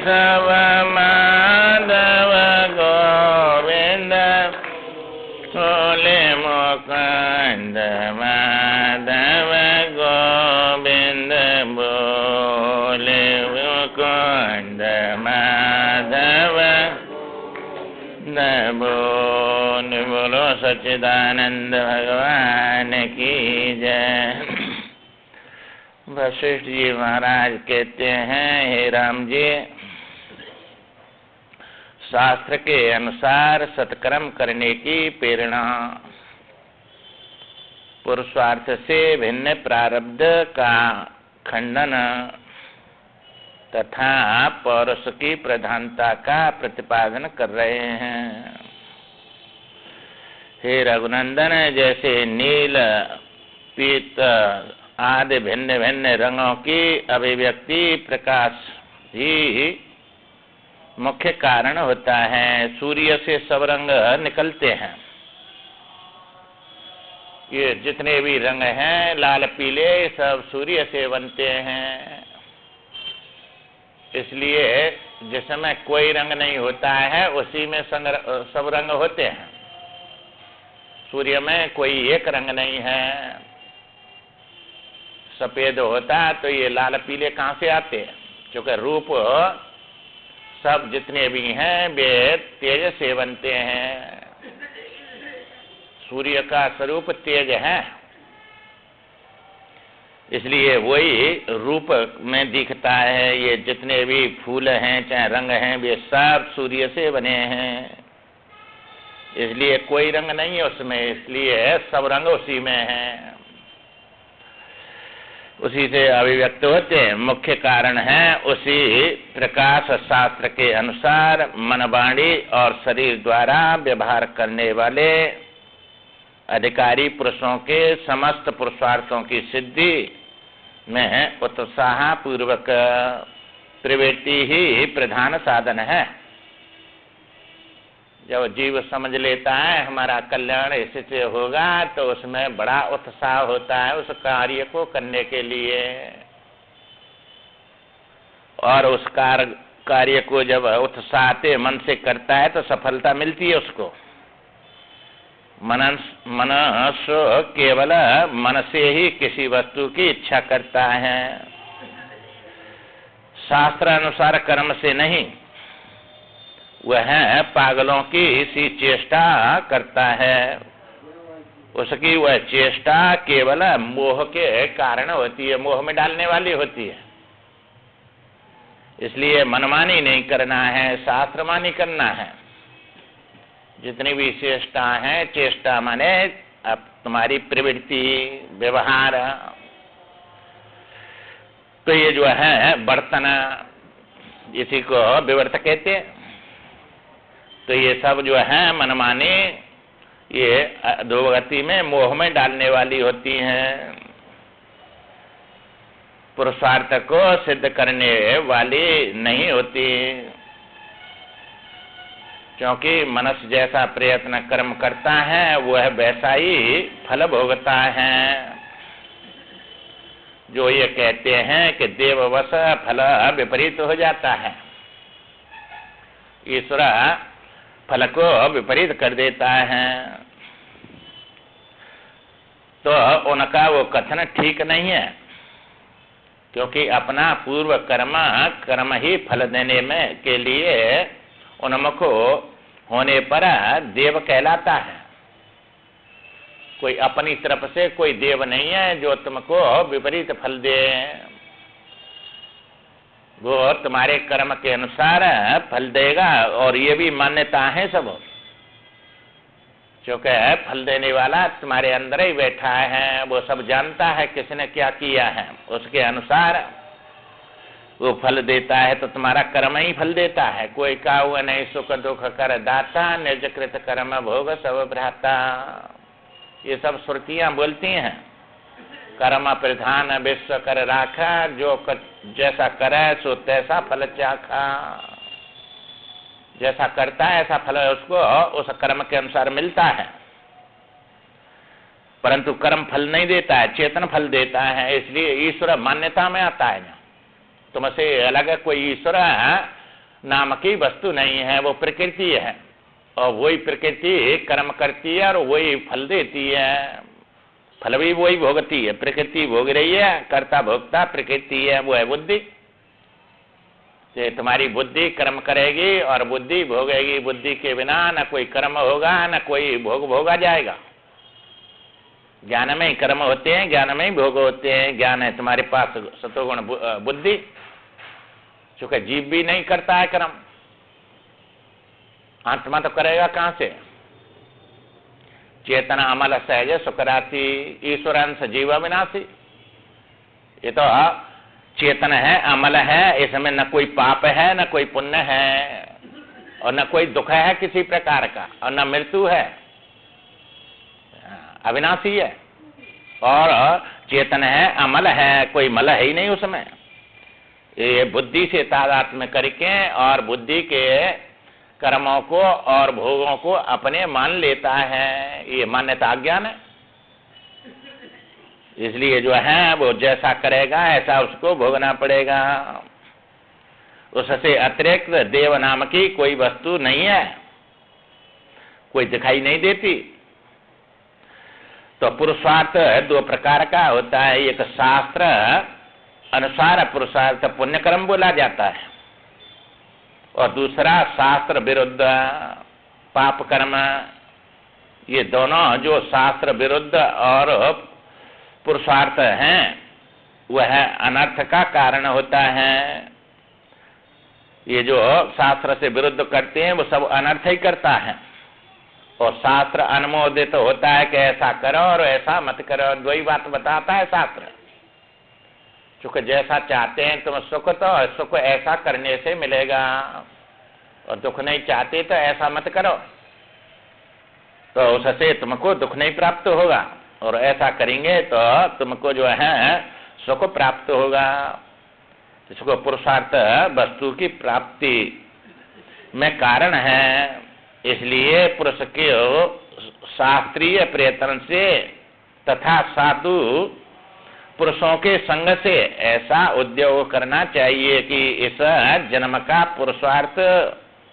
केशव माधव गोविंद बोले मुकुंद माधव गोविंद बोले मुकुंद माधव बोलो सच्चिदानंद भगवान की जय। वशिष्ठ जी महाराज कहते हैं, हे राम जी, शास्त्र के अनुसार सत्कर्म करने की प्रेरणा पुरुषार्थ से भिन्न प्रारब्ध का खंडन तथा पौरुष की प्रधानता का प्रतिपादन कर रहे हैं। हे रघुनंदन, जैसे नील पीत आदि भिन्न भिन्न रंगों की अभिव्यक्ति प्रकाश ही मुख्य कारण होता है, सूर्य से सब रंग निकलते हैं। ये जितने भी रंग हैं लाल पीले सब सूर्य से बनते हैं। इसलिए जिसमें कोई रंग नहीं होता है उसी में सब रंग होते हैं। सूर्य में कोई एक रंग नहीं है। सफेद होता तो ये लाल पीले कहाँ से आते हैं? क्योंकि रूप सब जितने भी हैं वे तेज से बनते हैं। सूर्य का स्वरूप तेज है, इसलिए वही रूप में दिखता है। ये जितने भी फूल हैं चाहे रंग हैं वे सब सूर्य से बने हैं, इसलिए कोई रंग नहीं है उसमें, इसलिए सब रंग उसी में हैं, उसी से अभिव्यक्त होते हैं। मुख्य कारण है उसी प्रकाश शास्त्र के अनुसार मन वाणी और शरीर द्वारा व्यवहार करने वाले अधिकारी पुरुषों के समस्त पुरुषार्थों की सिद्धि में उत्साह पूर्वक प्रवृत्ति ही प्रधान साधन है। जब जीव समझ लेता है हमारा कल्याण इससे होगा तो उसमें बड़ा उत्साह होता है उस कार्य को करने के लिए, और उस कार्य को जब उत्साह से मन से करता है तो सफलता मिलती है उसको। मनुष्य केवल मन से ही किसी वस्तु की इच्छा करता है, शास्त्र अनुसार कर्म से नहीं। वह पागलों की सी चेष्टा करता है, उसकी वह चेष्टा केवल मोह के कारण होती है, मोह में डालने वाली होती है। इसलिए मनमानी नहीं करना है, शास्त्रमानी करना है। जितनी भी चेष्टा है, चेष्टा माने अब तुम्हारी प्रवृत्ति व्यवहार, तो ये जो है बर्तन, इसी को विवर्त कहते हैं। तो ये सब जो है मनमानी ये अधोगति में मोह में डालने वाली होती हैं, पुरुषार्थ को सिद्ध करने वाली नहीं होती। क्योंकि मनुष्य जैसा प्रयत्न कर्म करता है वह वैसा ही फल भोगता है। जो ये कहते हैं कि देववश फल विपरीत हो जाता है, ईश्वर फल को विपरीत कर देता है, तो उनका वो कथन ठीक नहीं है। क्योंकि अपना पूर्व कर्म ही फल देने में के लिए उन्मुख होने पर देव कहलाता है। कोई अपनी तरफ से कोई देव नहीं है जो तुमको विपरीत फल दे, वो तुम्हारे कर्म के अनुसार फल देगा। और ये भी मान्यता है सब, क्योंकि फल देने वाला तुम्हारे अंदर ही बैठा है, वो सब जानता है किसने क्या किया है, उसके अनुसार वो फल देता है। तो तुम्हारा कर्म ही फल देता है। कोई का हुआ नहीं सुख दुख कर दाता, निजकृत कर्म भोग सब भ्राता, ये सब श्रुतियां बोलती हैं। कर्म प्रधान विश्व कर राखा, जो जैसा करे सो तैसा फल चाखा। जैसा करता है ऐसा फल उसको उस कर्म के अनुसार मिलता है, परंतु कर्म फल नहीं देता है, चेतन फल देता है। इसलिए ईश्वर मान्यता में आता है। तुमसे अलग कोई ईश्वर नाम की वस्तु नहीं है, वो प्रकृति है। और वही प्रकृति कर्म करती है और वही फल देती है, फल भी वही भोगती है। प्रकृति भोग रही है, कर्ता भोगता प्रकृति है, वो है बुद्धि। तो तुम्हारी बुद्धि कर्म करेगी और बुद्धि भोगेगी। बुद्धि के बिना न कोई कर्म होगा न कोई भोग भोगा जाएगा। ज्ञान में ही कर्म होते हैं, ज्ञान में ही भोग होते हैं। ज्ञान है तुम्हारे पास सतोगुण बुद्धि, चूंकि जीव भी नहीं करता है कर्म, आत्मा तो करेगा कहां से? चेतन अमल सहज सुकराती ईश्वरांश जीव विनाशी। ये तो चेतन है, अमल है, इसमें न कोई पाप है न कोई पुण्य है और न कोई दुख है किसी प्रकार का, और न मृत्यु है, अविनाशी है। और चेतन है, अमल है, कोई मल है ही नहीं उसमें। ये बुद्धि से तादात्म्य करके और बुद्धि के कर्मों को और भोगों को अपने मान लेता है, ये मान्यता अज्ञान है। इसलिए जो है वो जैसा करेगा ऐसा उसको भोगना पड़ेगा। उससे अतिरिक्त देव नाम की कोई वस्तु नहीं है, कोई दिखाई नहीं देती। तो पुरुषार्थ दो प्रकार का होता है, एक शास्त्र अनुसार पुरुषार्थ पुण्य कर्म बोला जाता है, और दूसरा शास्त्र विरुद्ध पाप कर्म। ये दोनों जो शास्त्र विरुद्ध और पुरुषार्थ हैं वह अनर्थ का कारण होता है। ये जो शास्त्र से विरुद्ध करते हैं वो सब अनर्थ ही करता है, और शास्त्र अनुमोदित होता है कि ऐसा करो और ऐसा मत करो। दो ही बात बताता है शास्त्र, चूंकि जैसा चाहते हैं तुम सुख, तो सुख ऐसा करने से मिलेगा, और दुख नहीं चाहते तो ऐसा मत करो, तो उससे तुमको दुख नहीं प्राप्त होगा, और ऐसा करेंगे तो तुमको जो है सुख प्राप्त होगा। इसको पुरुषार्थ वस्तु की प्राप्ति में कारण है। इसलिए पुरुष के शास्त्रीय प्रयत्न से तथा साधु पुरुषों के संग से ऐसा उद्योग करना चाहिए कि इस जन्म का पुरुषार्थ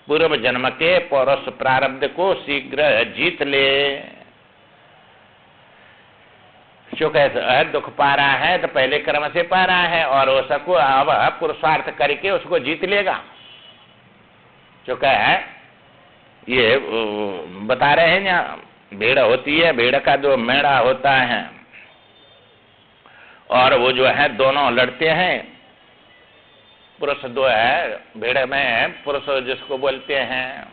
पूर्व जन्म के पौरुष प्रारब्ध को शीघ्र जीत ले। चूंकि दुख पा रहा है तो पहले कर्म से पा रहा है, और उसको अब पुरुषार्थ करके उसको जीत लेगा। चूंकि ये बता रहे हैं ना, भेड़ होती है, भेड़ का जो मेढ़ा होता है, और वो जो है दोनों लड़ते हैं। पुरुष दो है भेड़ में, पुरुष जिसको बोलते हैं,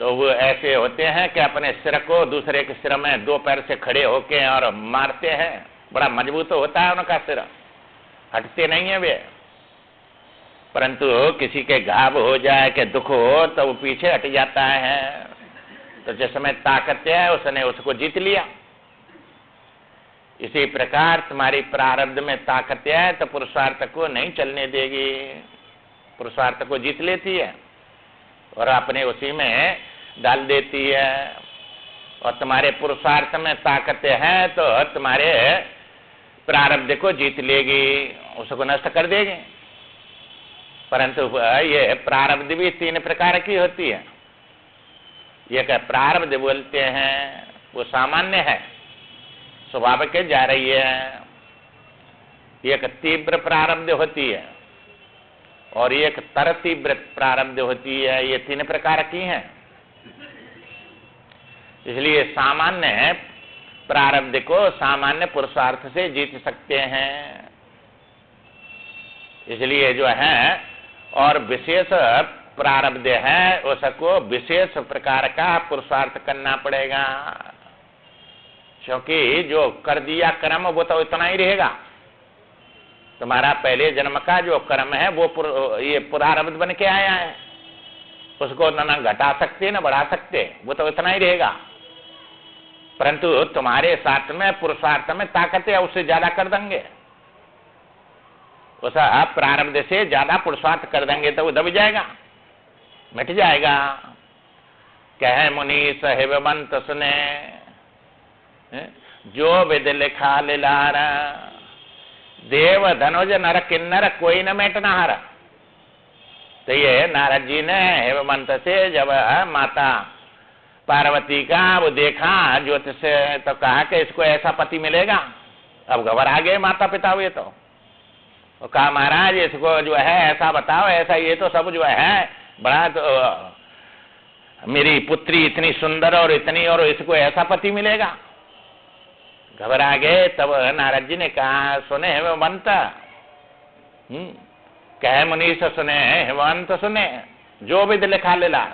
तो वो ऐसे होते हैं कि अपने सिर को दूसरे के सिर में दो पैर से खड़े होके और मारते हैं। बड़ा मजबूत होता है उनका सिर, हटते नहीं है वे। परंतु किसी के घाव हो जाए कि दुख हो तो वो पीछे हट जाता है। तो जिसमें ताकत है उसने उसको जीत लिया। इसी प्रकार तुम्हारी प्रारब्ध में ताकत है तो पुरुषार्थ को नहीं चलने देगी, पुरुषार्थ को जीत लेती है और अपने उसी में डाल देती है। और तुम्हारे पुरुषार्थ में ताकत है तो तुम्हारे प्रारब्ध को जीत लेगी, उसको नष्ट कर देगी। परंतु ये प्रारब्ध भी तीन प्रकार की होती है। एक प्रारब्ध बोलते हैं, वो सामान्य है, स्वाभाविक जा रही है। एक तीव्र प्रारब्ध होती है और एक तर तीव्र प्रारब्ध होती है। ये तीन प्रकार की हैं। इसलिए सामान्य प्रारब्ध को सामान्य पुरुषार्थ से जीत सकते हैं। इसलिए जो है और विशेष प्रारब्ध है उसको विशेष प्रकार का पुरुषार्थ करना पड़ेगा, क्योंकि जो कर दिया कर्म वो तो इतना ही रहेगा। तुम्हारा पहले जन्म का जो कर्म है वो ये प्रारब्ध बन के आया है, उसको न घटा सकते न बढ़ा सकते, वो तो इतना ही रहेगा। परंतु तुम्हारे साथ में पुरुषार्थ में ताकत है, उससे ज्यादा कर देंगे, उस प्रारब्ध से ज्यादा पुरुषार्थ कर देंगे तो वो दब जाएगा, मिट जाएगा। कहे मुनि साहिबंत सुने जो विद लिखा लिलार, देव धनुज नर किन्नर कोई न मेटना हारा। तो ये नारद जी ने हेमंत से जब माता पार्वती का वो देखा ज्योतिष से, तो कहा कि इसको ऐसा पति मिलेगा। अब घबरा गए माता पिता हुए तो कहा महाराज इसको जो है ऐसा बताओ, ऐसा ये तो सब जो है बड़ा, तो मेरी पुत्री इतनी सुंदर और इतनी, और इसको ऐसा पति मिलेगा। घबरा गए। तब नारद जी ने कहा सुने हेमंत, कहे मुनीष सुने, हेमंत सुने, जो विद लिखा लीला,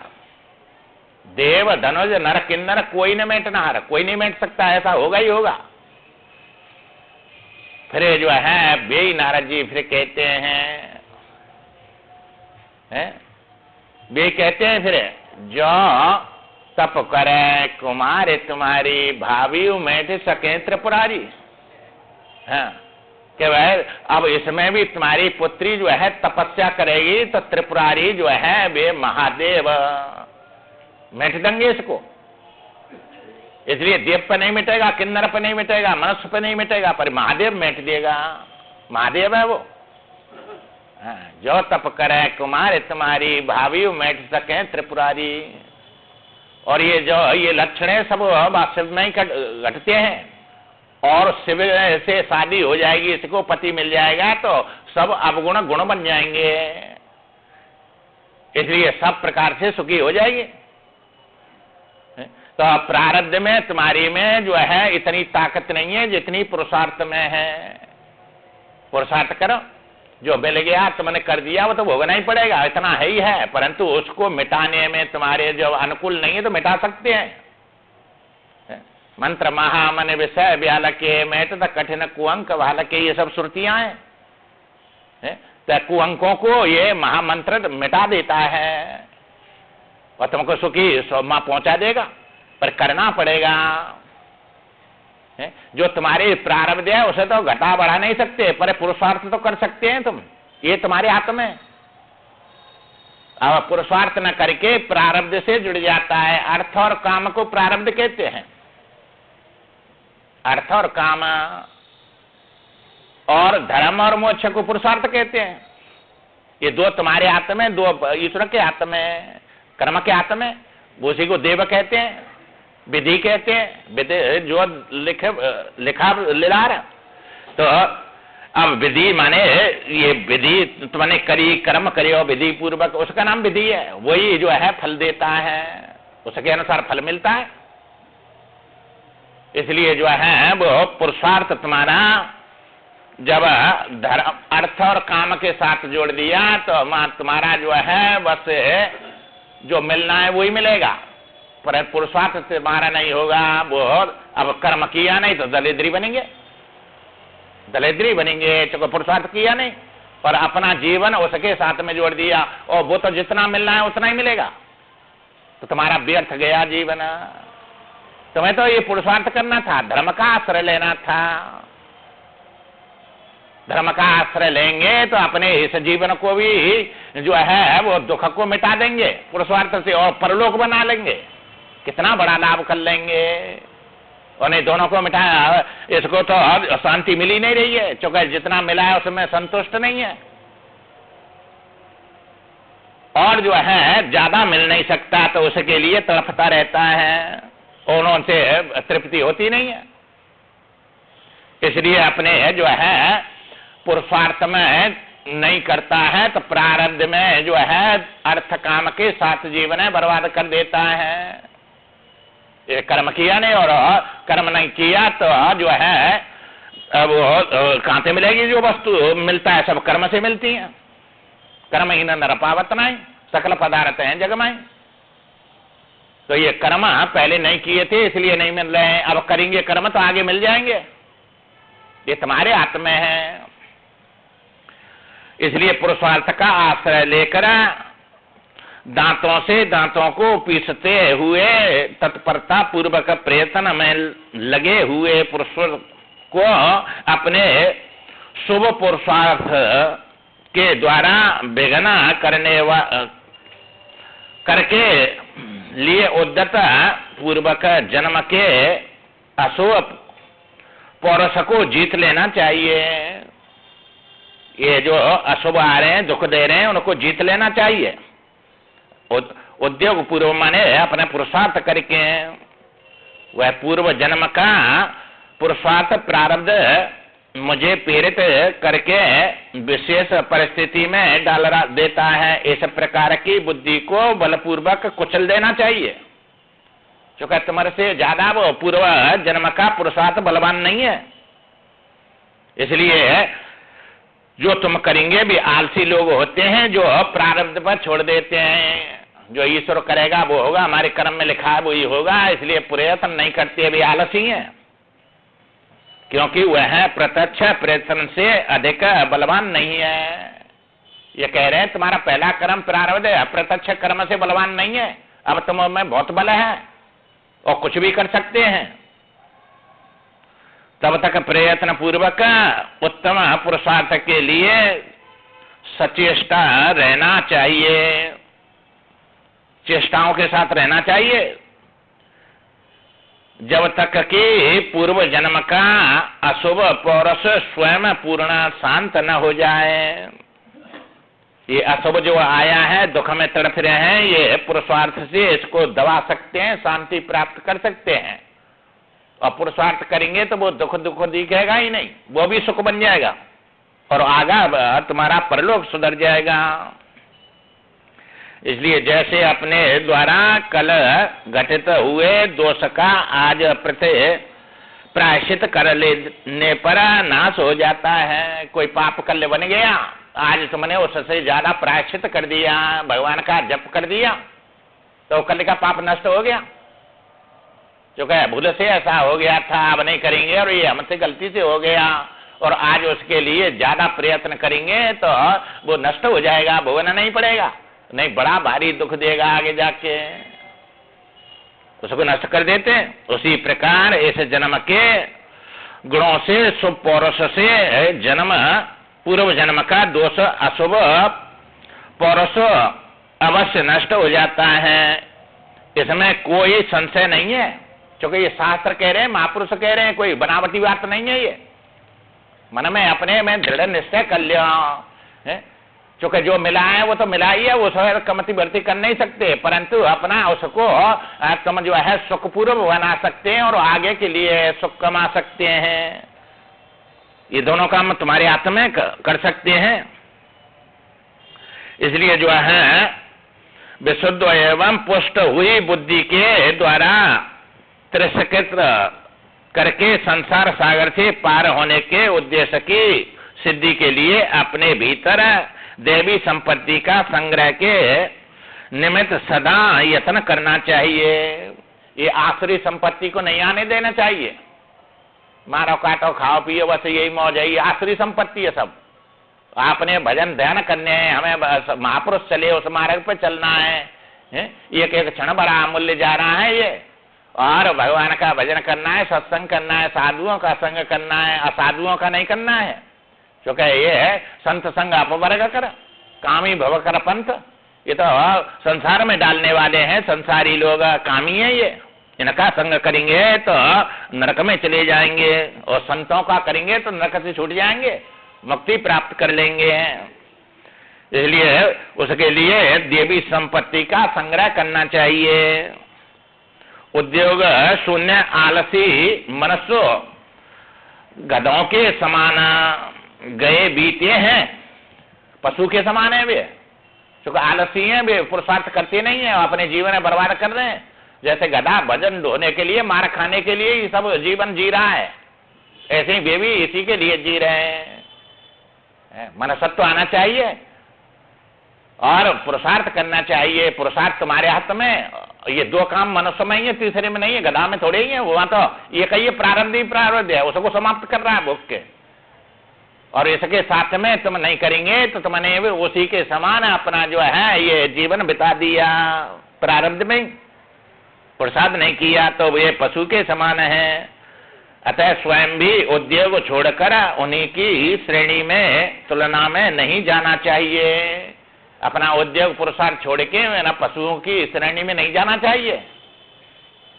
देव धनुज नर किन्नर कोई न मेट नहार, कोई नहीं मेट सकता, ऐसा होगा ही होगा। फिर जो है वे नारद जी फिर कहते हैं, वे कहते हैं फिर जो तप करे कुमार तुम्हारी भावी मेट सके त्रिपुरारी। हाँ, कि वह अब इसमें भी तुम्हारी पुत्री जो है तपस्या करेगी तो त्रिपुरारी जो है वे महादेव मिट देंगे इसको। इसलिए देव पर नहीं मिटेगा, किन्नर पर नहीं मिटेगा, मनुष्य पर नहीं मिटेगा, पर महादेव मिट देगा। महादेव है वो। जो तप करे कुमार तुम्हारी भावी मिट सके त्रिपुरारी। और ये जो ये लक्षण है सब शिव में ही घटते हैं, और शिव से शादी हो जाएगी, इसको पति मिल जाएगा तो सब अवगुण गुण बन जाएंगे, इसलिए सब प्रकार से सुखी हो जाएगी। तो प्रारब्ध में तुम्हारी में जो है इतनी ताकत नहीं है जितनी पुरुषार्थ में है। पुरुषार्थ करो, जो मिल गया तुमने कर दिया वो तो भोगना ही पड़ेगा, इतना है ही है, परंतु उसको मिटाने में तुम्हारे जो अनुकूल नहीं है तो मिटा सकते हैं। मंत्र महामन विषय व्याल के मेट कठिन कुअंक भाल के, ये सब श्रुतियां हैं। तो कुअंकों को ये महामंत्र मिटा देता है और तुमको सुखी सोमा पहुंचा देगा, पर करना पड़ेगा। जो तुम्हारे प्रारब्ध है उसे तो घटा बढ़ा नहीं सकते, पर पुरुषार्थ तो कर सकते हैं तुम, ये तुम्हारे हाथ में। अब पुरुषार्थ न करके प्रारब्ध से जुड़ जाता है। अर्थ और काम को प्रारब्ध कहते हैं, अर्थ और काम, और धर्म और मोक्ष को पुरुषार्थ कहते हैं। ये दो तुम्हारे हाथ में, दो ईश्वर के हाथ में, कर्म के हाथ में। उसी को देव कहते हैं, विधि कहते हैं, विधि जो लिखा लीलार। तो अब विधि माने ये विधि तुमने करी, कर्म करे और विधि पूर्वक, उसका नाम विधि है। वही जो है फल देता है, उसके अनुसार फल मिलता है। इसलिए जो है वो पुरुषार्थ तुम्हारा जब धर्म अर्थ और काम के साथ जोड़ दिया तो तुम्हारा जो है बस जो मिलना है वही मिलेगा, पर पुरुषार्थ तुम्हारा नहीं होगा। वो अब कर्म किया नहीं तो दरिद्री बनेंगे, दरिद्री बनेंगे तो पुरुषार्थ किया नहीं, पर अपना जीवन उसके साथ में जोड़ दिया और वो तो जितना मिलना है उतना ही मिलेगा, तो तुम्हारा व्यर्थ गया जीवन। तुम्हें तो ये पुरुषार्थ करना था, धर्म का आश्रय लेना था। धर्म का आश्रय लेंगे तो अपने इस जीवन को भी जो है वो दुख को मिटा देंगे पुरुषार्थ से, और परलोक बना लेंगे, कितना बड़ा लाभ कर लेंगे। और नहीं दोनों को मिटाया, इसको तो शांति मिली नहीं रही है, क्योंकि जितना मिला है उसमें संतुष्ट नहीं है, और जो है ज्यादा मिल नहीं सकता तो उसके लिए तड़पता रहता है, और उनसे तृप्ति होती नहीं है। इसलिए अपने जो है पुरुषार्थ में नहीं करता है तो प्रारब्ध में जो है अर्थ काम के साथ जीवन है बर्बाद कर देता है। ये कर्म किया नहीं और कर्म नहीं किया तो जो है वो कहां से मिलेगी, जो वस्तु मिलता है सब कर्म से मिलती है। कर्म ही नर पावत नहीं, सकल पदार्थ हैं जगमाई। तो ये कर्म पहले नहीं किए थे इसलिए नहीं मिल रहे हैं, अब करेंगे कर्म तो आगे मिल जाएंगे, ये तुम्हारे हाथ में है। इसलिए पुरुषार्थ का आश्रय लेकर दांतों से दांतों को पीसते हुए तत्परता पूर्वक प्रयत्न में लगे हुए पुरुष को अपने शुभ पुरुषार्थ के द्वारा विघ्न करके लिए उद्यत पूर्वक जन्म के अशुभ पौरुष को जीत लेना चाहिए। ये जो अशुभ आ रहे हैं, दुख दे रहे हैं, उनको जीत लेना चाहिए। उद्योग पूर्व माने अपने पुरुषार्थ करके, वह पूर्व जन्म का पुरुषार्थ प्रारब्ध मुझे प्रेरित करके विशेष परिस्थिति में डाल देता है। इस प्रकार की बुद्धि को बलपूर्वक कुचल देना चाहिए, क्योंकि तुम्हारे से ज्यादा वो पूर्व जन्म का पुरुषार्थ बलवान नहीं है। इसलिए जो तुम करेंगे भी आलसी लोग होते हैं, जो प्रारब्ध पर छोड़ देते हैं, जो ईश्वर करेगा वो होगा, हमारे कर्म में लिखा है वो ही होगा, इसलिए प्रयत्न नहीं करते, भी आलसी हैं, क्योंकि वह प्रत्यक्ष प्रयत्न से अधिक बलवान नहीं है। ये कह रहे हैं तुम्हारा पहला कर्म प्रारब्ध है, अप्रत्यक्ष कर्म से बलवान नहीं है, अब तुम में बहुत बल है और कुछ भी कर सकते हैं। तब तक प्रयत्न पूर्वक उत्तम पुरुषार्थ के लिए सचेष्टा रहना चाहिए, चेष्टाओं के साथ रहना चाहिए, जब तक कि पूर्व जन्म का अशुभ पौरुष स्वयं पूर्ण शांत न हो जाए। ये अशुभ जो आया है, दुख में तड़प रहे हैं, ये पुरुषार्थ से इसको दबा सकते हैं, शांति प्राप्त कर सकते हैं। और पुरुषार्थ करेंगे तो वो दुख दिखेगा ही नहीं, वो भी सुख बन जाएगा और आगा तुम्हारा परलोक सुधर जाएगा। इसलिए जैसे अपने द्वारा कल घटित हुए दोष का आज प्रायश्चित कर लेने पर नाश हो जाता है। कोई पाप कल बन गया, आज तुमने उससे ज्यादा प्रायश्चित कर दिया, भगवान का जप कर दिया, तो कल का पाप नष्ट हो गया। जो कहे भूल से ऐसा हो गया था, अब नहीं करेंगे और ये हमसे गलती से हो गया, और आज उसके लिए ज्यादा प्रयत्न करेंगे तो वो नष्ट हो जाएगा, भोगना नहीं पड़ेगा, नहीं बड़ा भारी दुख देगा आगे जाके, उसको नष्ट कर देते हैं। उसी प्रकार इस जन्म के गुणों से, शुभ पौरुष से जन्म पूर्व जन्म का दोष अशुभ पौरुष अवश्य नष्ट हो जाता है, इसमें कोई संशय नहीं है। क्योंकि ये शास्त्र कह रहे हैं, महापुरुष कह रहे हैं, कोई बनावटी बात नहीं है। ये मन में अपने में दृढ़ निश्चय कर लिया, क्योंकि जो मिला है वो तो मिला ही है, वो कमति बढ़ती कर नहीं सकते, परंतु अपना उसको तुम जो है सुखपूर्व बना सकते हैं और आगे के लिए सुख कमा सकते हैं। ये दोनों काम तुम्हारे हाथ में कर सकते हैं। इसलिए जो है विशुद्ध एवं पुष्ट हुई बुद्धि के द्वारा तिरस्कृत करके संसार सागर से पार होने के उद्देश्य की सिद्धि के लिए अपने भीतर देवी संपत्ति का संग्रह के निमित्त सदा यत्न करना चाहिए। ये आसुरी संपत्ति को नहीं आने देना चाहिए। मारो काटो खाओ पियो बस यही मौज है, ये आसुरी संपत्ति है सब। आपने भजन ध्यान करने हैं, हमें महापुरुष चले उस मार्ग पर चलना है, एक एक क्षण बड़ा अमूल्य जा रहा है ये, और भगवान का भजन करना है, सत्संग करना है, साधुओं का संग करना है, असाधुओं का नहीं करना है। क्योंकि ये है संत संग अपवर्ग कर कामी भव कर पंथ, ये तो संसार में डालने वाले हैं, संसारी लोग कामी है, ये इनका संग करेंगे तो नरक में चले जाएंगे, और संतों का करेंगे तो नरक से छूट जाएंगे, मुक्ति प्राप्त कर लेंगे। इसलिए उसके लिए देवी संपत्ति का संग्रह करना चाहिए। उद्योग शून्य आलसी मनुष्य गधों के समान गए बीते हैं, पशु के समान है वे, क्योंकि आलसी हैं, वे पुरुषार्थ करते नहीं है, अपने जीवन में बर्बाद कर रहे हैं। जैसे गधा भजन ढोने के लिए, मार खाने के लिए ये सब जीवन जी रहा है, ऐसे ही वे भी इसी के लिए जी रहे हैं। मनसत्व आना चाहिए और पुरुषार्थ करना चाहिए। पुरुषार्थ तुम्हारे हाथ में, ये दो काम मनुष्य में ही है, तीसरे में नहीं है, गधा में थोड़े ही है। वहां तो ये कहिए प्रारब्ध ही प्रारब्ध है, उसको समाप्त कर रहा है भोग के, और इसके साथ में तुम नहीं करेंगे तो तुमने उसी के समान अपना जो है ये जीवन बिता दिया प्रारब्ध में। पुरुषार्थ नहीं किया तो ये पशु के समान है। अतः स्वयं भी उद्योग छोड़कर उन्हीं की श्रेणी में तुलना में नहीं जाना चाहिए। अपना उद्योग पुरुषार्थ छोड़ के पशुओं की श्रेणी में नहीं जाना चाहिए।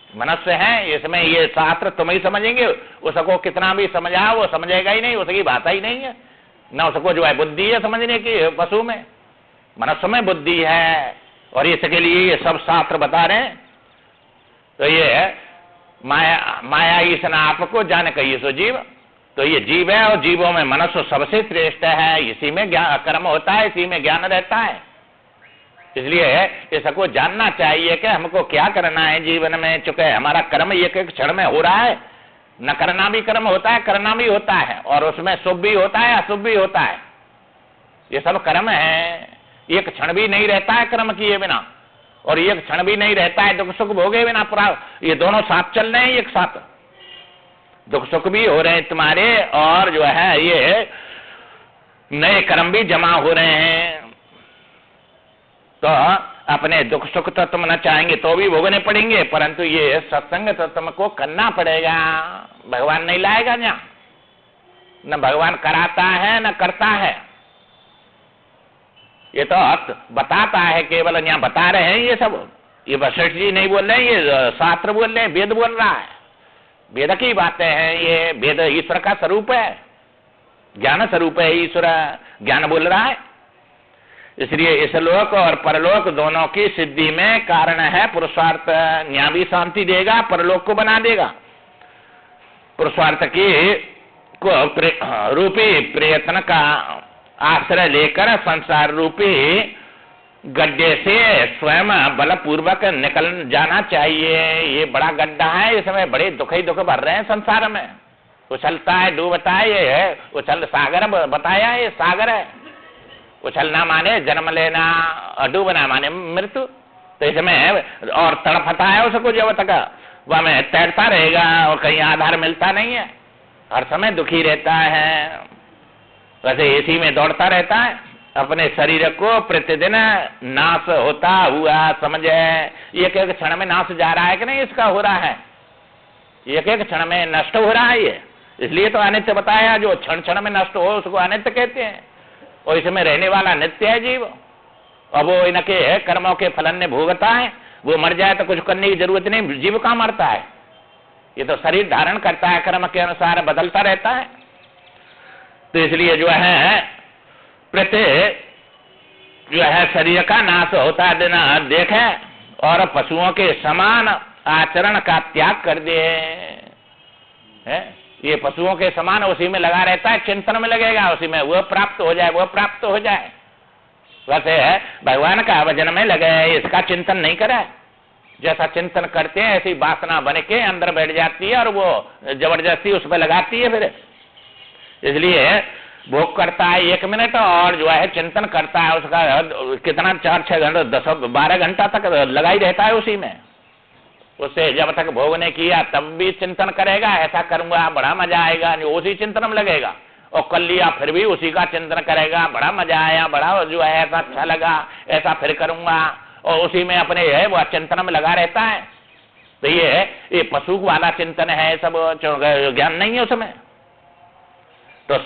मनुष्य है, इसमें ये शास्त्र तुम ही समझेंगे, उसको कितना भी समझाओ वो समझेगा ही नहीं, उसकी बात ही नहीं है। न उसको जो है बुद्धि है समझने की पशु में, मनुष्य में बुद्धि है। और इसके लिए ये सब शास्त्र बता रहे हैं। तो ये माया ईसन आपको जान कही सो जीव, तो ये जीव है और जीवों में मनुष्य सबसे श्रेष्ठ है। इसी में ज्ञान कर्म होता है, इसी में ज्ञान रहता है। इसलिए इसको जानना चाहिए कि हमको क्या करना है जीवन में। चूंकि हमारा कर्म एक एक क्षण में हो रहा है, न करना भी कर्म होता है, करना भी होता है, और उसमें शुभ भी होता है, अशुभ भी होता है। ये सब कर्म है। एक क्षण भी नहीं रहता है कर्म किए बिना, और एक क्षण भी नहीं रहता है दुख सुख भोगे बिना। पूरा ये दोनों साथ चल रहे हैं, एक साथ दुख सुख भी हो रहे हैं तुम्हारे, और जो है ये नए कर्म भी जमा हो रहे हैं। तो अपने दुख सुख तो तुम न चाहेंगे तो भी भोगने पड़ेंगे, परंतु ये सत्संग तो तुमको करना पड़ेगा। भगवान नहीं लाएगा यहाँ, न भगवान कराता है न करता है। ये तो बताता है, केवल यहाँ बता रहे हैं। ये सब ये वशिष्ठ जी नहीं बोल रहे हैं, ये शास्त्र बोल रहे हैं, वेद बोल रहा है। वेद की बातें हैं ये। वेद ईश्वर का स्वरूप है, ज्ञान स्वरूप है। ईश्वर ज्ञान बोल रहा है। इसलिए इस लोक और परलोक दोनों की सिद्धि में कारण है पुरुषार्थ। यहाँ भी शांति देगा, परलोक को बना देगा। पुरुषार्थ की को रूपी प्रयत्न का आश्रय लेकर संसार रूपी गड्ढे से स्वयं बलपूर्वक निकल जाना चाहिए। ये बड़ा गड्ढा है, इसमें बड़े दुख ही दुख भर रहे हैं संसार में। उछलता है, डूबता है। ये है उछल सागर बताया, ये सागर है। उछलना माने जन्म लेना, डूबना माने मृत्यु। तो इसमें और तड़फता है उसको जब तक वह में तैरता रहेगा और कहीं आधार मिलता नहीं है, हर समय दुखी रहता है। वैसे इसी में दौड़ता रहता है। अपने शरीर को प्रतिदिन नाश होता हुआ समझे। एक एक क्षण में नाश जा रहा है कि नहीं, इसका हो रहा है। एक एक क्षण में नष्ट हो रहा है ये। इसलिए तो अनित्य बताया, जो क्षण क्षण में नष्ट हो उसको अनित्य कहते हैं। और इसमें रहने वाला नित्य है जीव। अब वो इनके कर्मों के फलन ने भोगता है। वो मर जाए तो कुछ करने की जरूरत नहीं, जीव कहाँ मरता है। ये तो शरीर धारण करता है, कर्म के अनुसार बदलता रहता है। तो इसलिए जो है प्रति जो है शरीर का नाश होता दिन देखे और पशुओं के समान आचरण का त्याग कर दे। ये पशुओं के समान उसी में लगा रहता है, चिंतन में लगेगा, उसी में वह प्राप्त हो जाए, वह प्राप्त हो जाए। वैसे भगवान का भजन में लगे, इसका चिंतन नहीं करे। जैसा चिंतन करते हैं ऐसी वासना बन के अंदर बैठ जाती है और वो जबरदस्ती उस पर लगाती है। फिर इसलिए भोग करता है 1 मिनट और जो है चिंतन करता है उसका कितना 4-6 घंटा 10-12 घंटा तक लगा ही रहता है उसी में। उससे जब तक भोग ने किया तब भी चिंतन करेगा, ऐसा करूंगा बड़ा मजा आएगा, उसी चिंतन में लगेगा। और कर लिया फिर भी उसी का चिंतन करेगा, बड़ा मजा आया, बड़ा जो है ऐसा अच्छा लगा, ऐसा फिर करूंगा, और उसी में अपने है वो चिंतन में लगा रहता है। तो ये पशु वाला चिंतन है, सब ज्ञान नहीं है उसमें। तो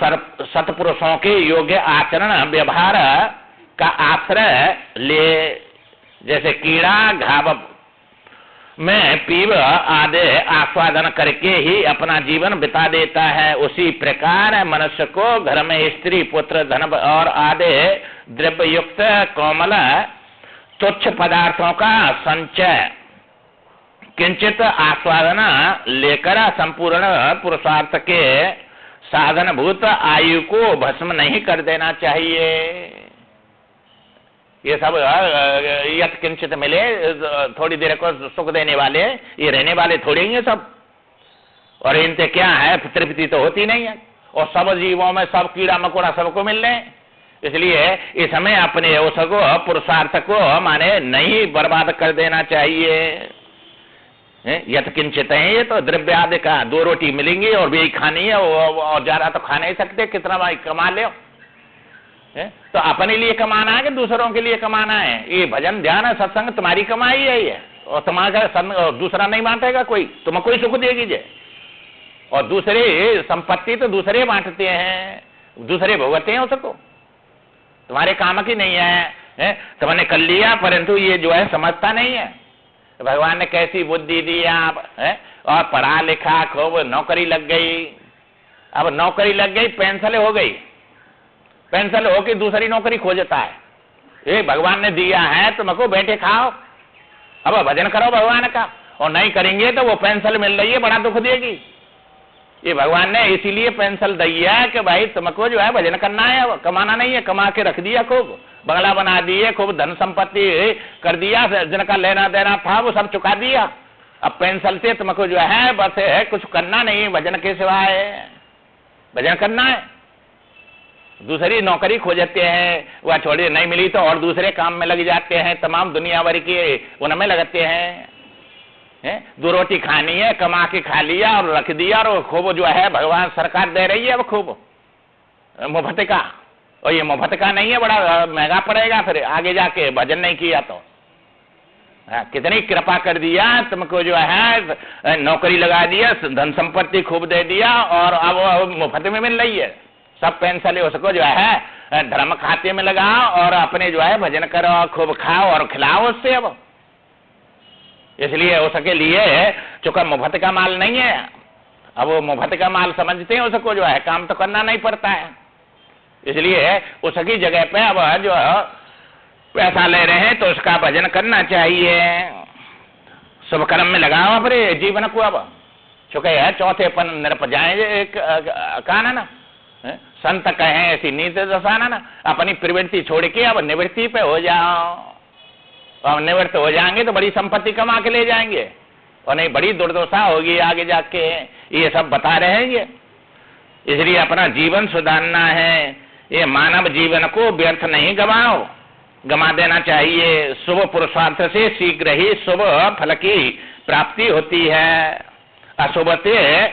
सत्पुरुषों के योग्य आचरण व्यवहार का आश्रय ले, जैसे कीड़ा घाव में पीव आदि आस्वादन करके ही अपना जीवन बिता देता है, उसी प्रकार मनुष्य को घर में स्त्री पुत्र धन और आदि द्रव्य युक्त कोमल तुच्छ पदार्थों का संचय किंचित आस्वादन लेकर संपूर्ण पुरुषार्थ के साधनभूत आयु को भस्म नहीं कर देना चाहिए। ये सब यत किंचित मिले, थोड़ी देर को सुख देने वाले, ये रहने वाले थोड़े ही हैं सब। और इनसे क्या है, तृप्ति तो होती नहीं है। और सब जीवों में सब कीड़ा मकोड़ा सबको मिल रहे हैं। इसलिए इस समय अपने उसको पुरुषार्थ को माने नहीं बर्बाद कर देना चाहिए। यत किंचित है, ये तो द्रव्य आदि का 2 रोटी मिलेंगी और भी खानी है, और ज्यादा तो खा नहीं सकते, कितना भाई कमा ले। तो अपने लिए कमाना है कि दूसरों के लिए कमाना है? ये भजन ध्यान सत्संग तुम्हारी कमाई है ये, और तुम्हारा दूसरा नहीं बांटेगा कोई, तुम्हें कोई सुख देगी जे। और दूसरे संपत्ति तो दूसरे बांटते हैं, दूसरे भोगते हैं उसको, तुम्हारे काम की नहीं है। तुमने कर लिया परंतु ये जो है समझता नहीं है। भगवान ने कैसी बुद्धि दी आप है, और पढ़ा लिखा खूब नौकरी लग गई। अब नौकरी लग गई, पेंशन हो गई, पेंशन हो कि दूसरी नौकरी खोजता है। ये भगवान ने दिया है तुमको, बैठे खाओ, अब भजन करो भगवान का, और नहीं करेंगे तो वो पेंशन मिल रही है बड़ा दुख देगी। ये भगवान ने इसीलिए पेंशन दी है कि भाई तुमको जो है भजन करना है, कमाना नहीं है। कमा के रख दिया, खूब बंगला बना दिए, खूब धन संपत्ति कर दिया, जिनका लेना देना था वो सब चुका दिया। अब पेंशन से तुमको जो है बस है कुछ करना नहीं भजन के सिवाय, भजन करना है। दूसरी नौकरी खोजते हैं, वह छोड़ी नहीं मिली तो और दूसरे काम में लग जाते हैं, तमाम दुनिया भर के उनमें लगते हैं। दो रोटी खानी है, कमा के खा लिया और रख दिया, और खूब जो है भगवान सरकार दे रही है अब खूब मुफ्त का, और ये मुफ्त का नहीं है, बड़ा महंगा पड़ेगा फिर आगे जाके भजन नहीं किया तो। कितनी कृपा कर दिया तुमको, जो है नौकरी लगा दिया, धन संपत्ति खूब दे दिया, और अब मुफ्त में मिल रही है सब पेंशन। उसको जो है धर्म खाते में लगाओ और अपने जो है भजन करो, खूब खाओ और खिलाओ उससे। अब इसलिए उसके लिए चूंकि मुफ्त का माल नहीं है, अब वो मुफ्त का माल समझते हैं उसको, जो है काम तो करना नहीं पड़ता है। इसलिए उसकी जगह पे अब जो पैसा ले रहे हैं तो उसका भजन करना चाहिए, शुभ कर्म में लगाओ अपने जीवन को। अब चूंकि है चौथे पन निरप जाए कहना ना, संत कहे ऐसी नीति दशाना ना, अपनी प्रवृत्ति छोड़ के अब निवृत्ति पे हो जाओ। अब निवृत्त हो जाएंगे तो बड़ी संपत्ति कमा के ले जाएंगे, और नहीं बड़ी दुर्दशा होगी आगे जाके, ये सब बता रहे हैं ये। इसलिए अपना जीवन सुधारना है, ये मानव जीवन को व्यर्थ नहीं गवाओ, गमा देना चाहिए। शुभ पुरुषार्थ से शीघ्र ही शुभ फल की प्राप्ति होती है, अशुभ से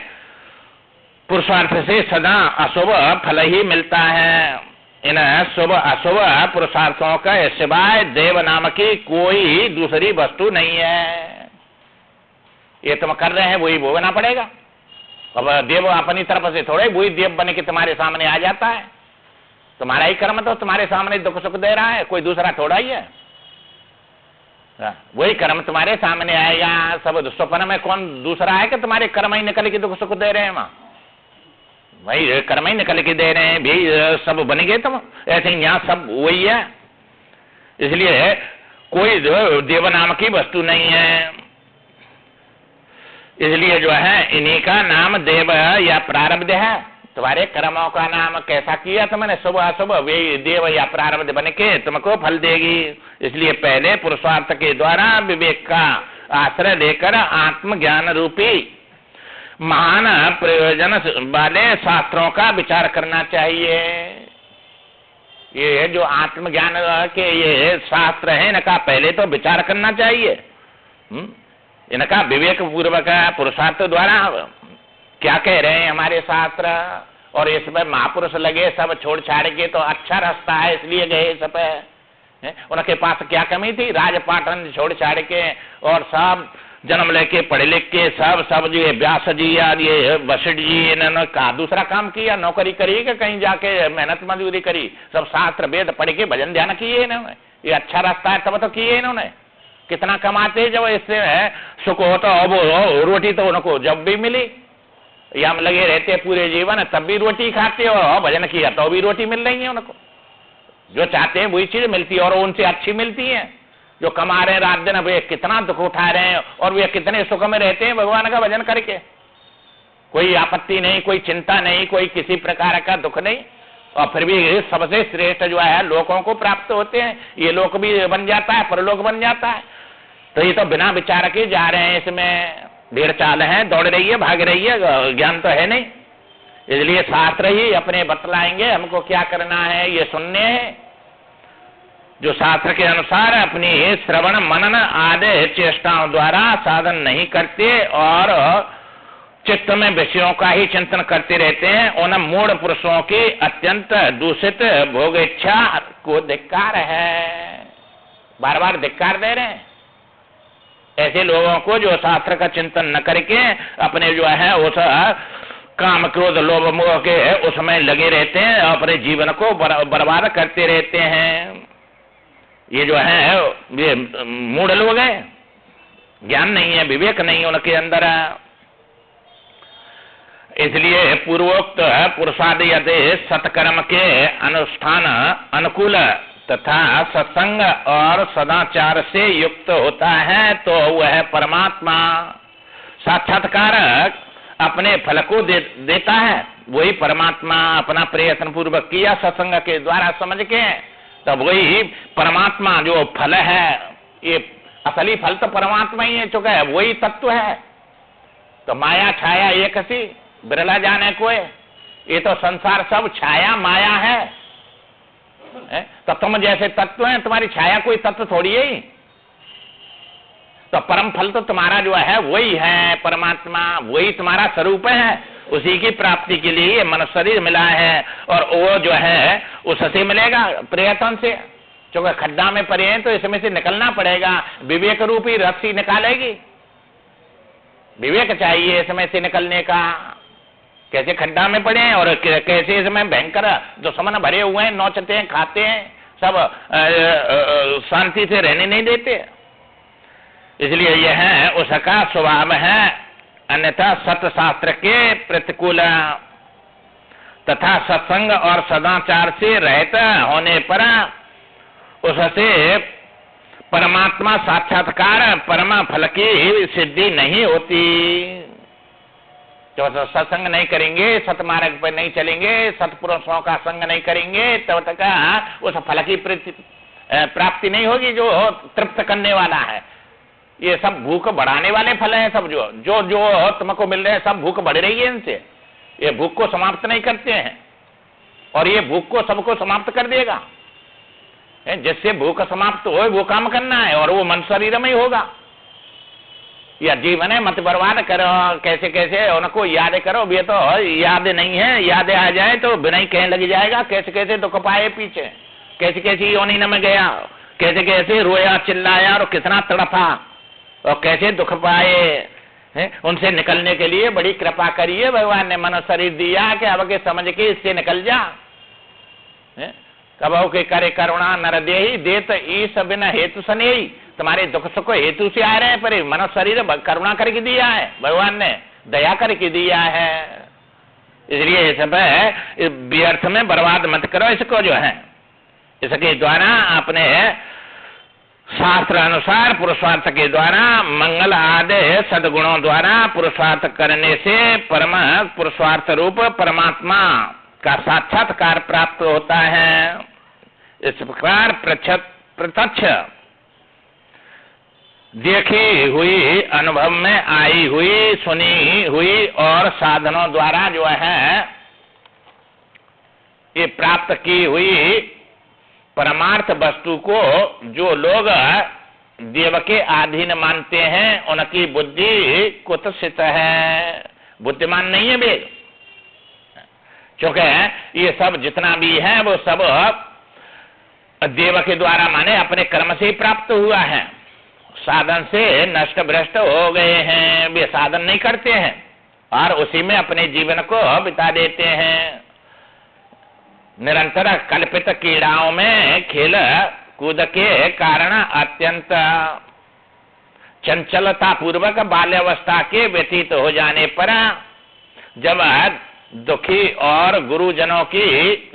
पुरुषार्थ से सदा अशुभ फल ही मिलता है। इन शुभ अशुभ पुरुषार्थों का सिवाय देव नाम की कोई दूसरी वस्तु नहीं है। ये तुम कर रहे हैं वही भोगना पड़ेगा। अब देव अपनी तरफ से थोड़े वही देव बन के तुम्हारे सामने आ जाता है, तुम्हारा ही कर्म तो तुम्हारे सामने दुख सुख दे रहा है, कोई दूसरा थोड़ा ही है। वही कर्म तुम्हारे सामने आएगा। सब स्वप्न में कौन दूसरा है कि तुम्हारे कर्म ही निकल के दुख सुख दे रहे हैं, वहां वही कर्म ही निकल के दे रहे हैं भी, सब बन गए तुम ऐसे ही, यहाँ सब वही है। इसलिए कोई देव नाम की वस्तु नहीं है। इसलिए जो है इन्हीं का नाम देव या प्रारब्ध है। तुम्हारे कर्मों का नाम कैसा किया तुमने, शुभ अशुभ, वे देव या प्रारब्ध बन के तुमको फल देगी। इसलिए पहले पुरुषार्थ के द्वारा विवेक का आश्रय लेकर आत्मज्ञान रूपी महान प्रयोजन वाले शास्त्रों का विचार करना चाहिए। ये जो आत्मज्ञान के ये शास्त्र है, इनका पहले तो विचार करना चाहिए। इनका विवेक पूर्वक पुरुषार्थ द्वारा क्या कह रहे हैं हमारे शास्त्र, और इसमें महापुरुष लगे सब छोड़ छाड़ के तो अच्छा रास्ता है इसलिए गए सब है। उनके पास क्या कमी थी, राजपाटन छोड़ छाड़ के और सब जन्म लेके पढ़े लिख के सब ये व्यास जी या ये वशिष्ठ जी इन्होंने कहा दूसरा काम किया, नौकरी करी कि कहीं जाके मेहनत मजदूरी करी, सब शास्त्र वेद पढ़ के भजन ध्यान किए इन्होंने। ये अच्छा रास्ता है तब तो किए इन्होंने। कितना कमाते जब इससे सुख हो तो अब रोटी तो उनको जब भी मिली, या हम लगे रहते पूरे जीवन तब भी रोटी खाते और भजन किया तो भी रोटी मिल रही है उनको। जो चाहते हैं वही चीज मिलती है और उनसे अच्छी मिलती है। जो कमा रहे हैं रात दिन वे कितना दुख उठा रहे हैं और वे कितने सुख में रहते हैं भगवान का भजन करके। कोई आपत्ति नहीं, कोई चिंता नहीं, कोई किसी प्रकार का दुख नहीं, और फिर भी सबसे श्रेष्ठ जो है लोगों को प्राप्त होते हैं। ये लोक भी बन जाता है, परलोक बन जाता है। तो ये तो बिना विचार के जा रहे हैं, इसमें ढेर चाल है, दौड़ रही है, भाग रही है, ज्ञान तो है नहीं। इसलिए शास्त्र ही अपने बतलाएंगे हमको क्या करना है, ये सुनने हैं। जो शास्त्र के अनुसार अपनी श्रवण मनन आदि चेष्टाओं द्वारा साधन नहीं करते और चित्त में विषयों का ही चिंतन करते रहते हैं, उन मूढ़ पुरुषों की अत्यंत दूषित भोग इच्छा को धिक्कार है। बार बार धिक्कार दे रहे हैं ऐसे लोगों को जो शास्त्र का चिंतन न करके अपने जो है उस काम क्रोध लोभ मोह के उसमें लगे रहते हैं, अपने जीवन को बर्बाद करते रहते हैं। ये जो है ये मूढ़ लोग हैं, ज्ञान नहीं है, विवेक नहीं है उनके अंदर। इसलिए पूर्वोक्त पुरुषादि यदि सत्कर्म के अनुष्ठान अनुकूल तथा सत्संग और सदाचार से युक्त होता है तो वह परमात्मा साक्षात्कार अपने फल को देता है। वही परमात्मा अपना प्रयत्न पूर्वक किया सत्संग के द्वारा समझ के, तब वही परमात्मा जो फल है, ये असली फल तो परमात्मा ही है, चुका है वही तत्व है। तो माया छाया एक सी बिरला जाने कोई, ये तो संसार सब छाया माया है। तो तुम जैसे तत्व है, तुम्हारी छाया कोई तत्व थोड़ी है। तो परम फल तो तुम्हारा जो है वही है परमात्मा, वही तुम्हारा स्वरूप है। उसी की प्राप्ति के लिए मनुष्य शरीर मिला है और वो जो है उससे मिलेगा प्रयत्न से। क्योंकि खड्डा में पड़े हैं तो इसमें से निकलना पड़ेगा, विवेक रूपी रस्सी निकालेगी। विवेक चाहिए इसमें से निकलने का। कैसे खड्डा में पड़े हैं और कैसे इसमें भयंकर दुश्मन भरे हुए हैं, नोचते हैं, खाते हैं, सब शांति से रहने नहीं देते। इसलिए यह उसका स्वभाव है। अन्यथा सत्य शास्त्र के प्रतिकूल तथा सत्संग और सदाचार से रहित होने पर उससे परमात्मा साक्षात्कार परम फल की सिद्धि नहीं होती। जब तक सत्संग नहीं करेंगे, सतमार्ग पर नहीं चलेंगे, सत्पुरुषों का संग नहीं करेंगे, तब तक उस फल की प्राप्ति नहीं होगी जो तृप्त करने वाला है। ये सब भूख बढ़ाने वाले फल हैं सब, जो जो जो तुमको मिल रहे हैं सब भूख बढ़ रही है इनसे। ये भूख को समाप्त नहीं करते हैं और ये भूख को सबको समाप्त कर देगा। जिससे भूख समाप्त हो वो काम करना है और वो मन शरीर में ही होगा। या जीवन है मत बर्बाद करो, कैसे कैसे उनको याद करो। ये तो याद नहीं है, याद आ जाए तो बिना ही कहने लग जाएगा। कैसे कैसे दुख पाए पीछे, कैसे कैसे योनि में गया, कैसे कैसे रोया चिल्लाया और कितना तड़पा और कैसे दुख पाए। उनसे निकलने के लिए बड़ी कृपा करिए, भगवान ने मनुष्य शरीर दिया कि अब के समझ के इससे निकल जा। कबहु के करे करुणा नर देहि देत ईश बिना हेतु सनेही। तुम्हारे दुख सुख हेतु से आ रहे हैं, पर मनुष्य शरीर करुणा करके दिया है, भगवान ने दया करके दिया है। इसलिए सब व्यर्थ में बर्बाद मत करो इसको जो है। इसके द्वारा अपने शास्त्र अनुसार पुरुषार्थ के द्वारा मंगल आदि सद्गुणों द्वारा पुरुषार्थ करने से परम पुरुषार्थ रूप परमात्मा का साक्षात्कार प्राप्त होता है। इस प्रकार प्रत्यक्ष देखी हुई, अनुभव में आई हुई, सुनी हुई और साधनों द्वारा जो है ये प्राप्त की हुई परमार्थ वस्तु को जो लोग देव के अधीन मानते हैं उनकी बुद्धि कुत्सित है, बुद्धिमान नहीं है वे। क्योंकि ये सब जितना भी है वो सब देव के द्वारा माने अपने कर्म से ही प्राप्त हुआ है, साधन से नष्ट भ्रष्ट हो गए हैं। वे साधन नहीं करते हैं और उसी में अपने जीवन को बिता देते हैं। निरंतर कल्पित क्रीड़ाओं में खेल कूद के कारण अत्यंत चंचलता पूर्वक बाल्यावस्था के व्यतीत हो जाने पर जब दुखी और गुरुजनों की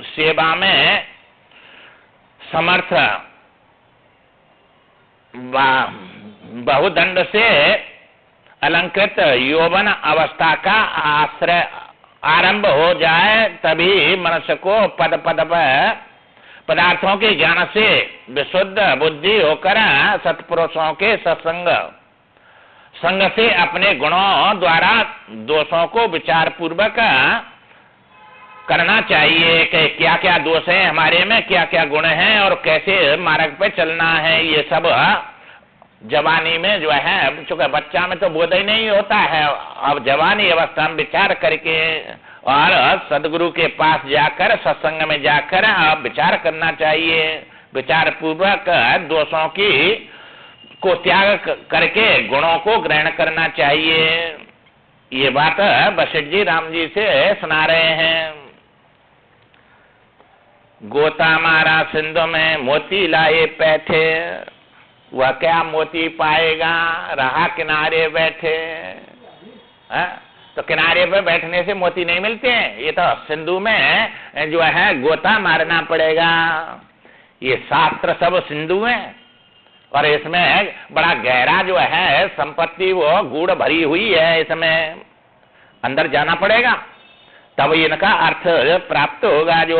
सेवा में समर्थ बहुदंड से अलंकृत यौवन अवस्था का आश्रय आरंभ हो जाए, तभी मनुष्य को पद पद पर पदार्थों के ज्ञान से विशुद्ध बुद्धि होकर सत्पुरुषों के सत्संग संग से अपने गुणों द्वारा दोषों को विचार पूर्वक करना चाहिए कि क्या क्या दोष है हमारे में, क्या क्या गुण हैं और कैसे मार्ग पे चलना है। ये सब जवानी में जो है, चूंकि बच्चा में तो बोध ही नहीं होता है, अब जवानी अवस्था में विचार करके और सदगुरु के पास जाकर सत्संग में जाकर अब विचार करना चाहिए। विचार पूर्वक दोषों की को त्याग करके गुणों को ग्रहण करना चाहिए। ये बात वशिष्ठ जी राम जी से सुना रहे हैं। गोता मारा सिंधु में मोती लाए बैठे, वह क्या मोती पाएगा, रहा किनारे बैठे। तो किनारे पे बैठने से मोती नहीं मिलते हैं, ये तो सिंधु में जो है गोता मारना पड़ेगा। ये शास्त्र सब सिंधु में, और इसमें बड़ा गहरा जो है संपत्ति वो गूढ़ भरी हुई है, इसमें अंदर जाना पड़ेगा, तब इनका अर्थ प्राप्त होगा। जो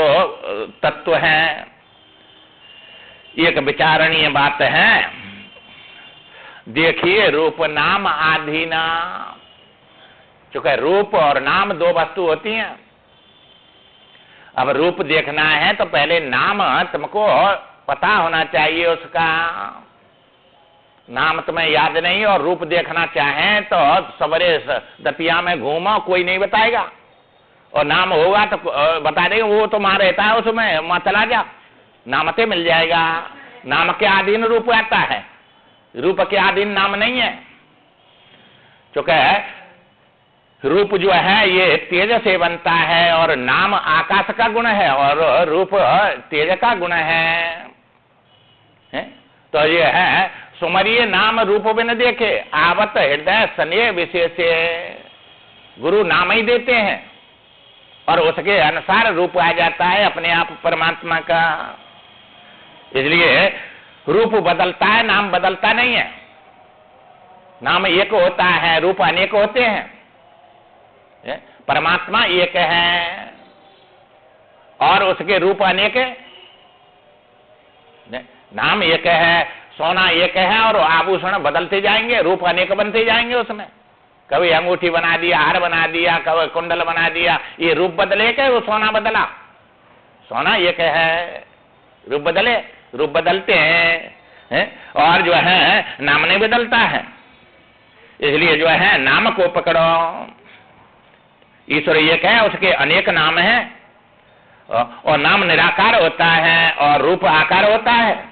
तत्व है, एक विचारणीय बात है। देखिए रूप नाम आधीना, चूंकि रूप और नाम दो वस्तु होती हैं। अब रूप देखना है तो पहले नाम तुमको पता होना चाहिए उसका। नाम तुम्हें याद नहीं और रूप देखना चाहें तो सवेरे दतिया में घूमो, कोई नहीं बताएगा, और नाम होगा तो बता देगा, वो तो वहां रहता है उसमें, वहां चला जा, नामते मिल जाएगा। नाम के अधीन रूप आता है, रूप के अधीन नाम नहीं है। चूंकि रूप जो है ये तेज से बनता है और नाम आकाश का गुण है और रूप तेज का गुण है? तो ये है सुमरिय नाम रूप बिन देखे, आवत हृदय स्नेह विशेष, गुरु नाम ही देते हैं और उसके अनुसार रूप आ जाता है अपने आप परमात्मा का। इसलिए रूप बदलता है, नाम बदलता नहीं है। नाम एक होता है, रूप अनेक होते हैं। परमात्मा एक है और उसके रूप अनेक है। नाम एक है, सोना एक है और आभूषण बदलते जाएंगे, रूप अनेक बनते जाएंगे उसमें। कभी अंगूठी बना दिया, हार बना दिया, कभी कुंडल बना दिया, ये रूप बदले क्या? वो सोना बदला, सोना एक है, रूप बदले, रूप बदलते हैं और जो है नाम नहीं बदलता है। इसलिए जो है नाम को पकड़ो। ईश्वर एक है, उसके अनेक नाम हैं और नाम निराकार होता है और रूप आकार होता है।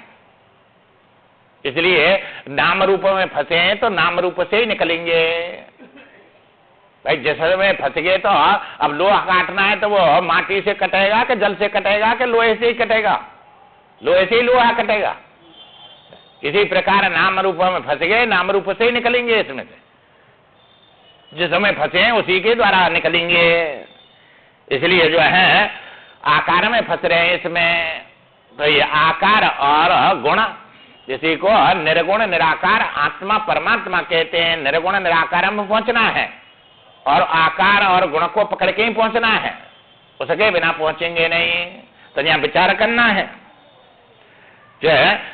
इसलिए नाम रूप में फंसे हैं तो नाम रूप से ही निकलेंगे। भाई जैसे में फंस गए तो अब लोहा काटना है तो वो माटी से कटेगा कि जल से कटेगा कि लोहे से ही कटेगा? लोहे से ही लोहा कटेगा। इसी प्रकार नाम रूप में फंस गए, नाम रूप से ही निकलेंगे। इसमें से जिसमें फंसे हैं उसी के द्वारा निकलेंगे। इसलिए जो है आकार में फंस रहे हैं इसमें। तो ये आकार और गुण, इसी को निर्गुण निराकार आत्मा परमात्मा कहते हैं। निर्गुण निराकार में पहुंचना है और आकार और गुण को पकड़ के ही पहुंचना है, उसके बिना पहुंचेंगे नहीं। तो यहाँ विचार करना है। जो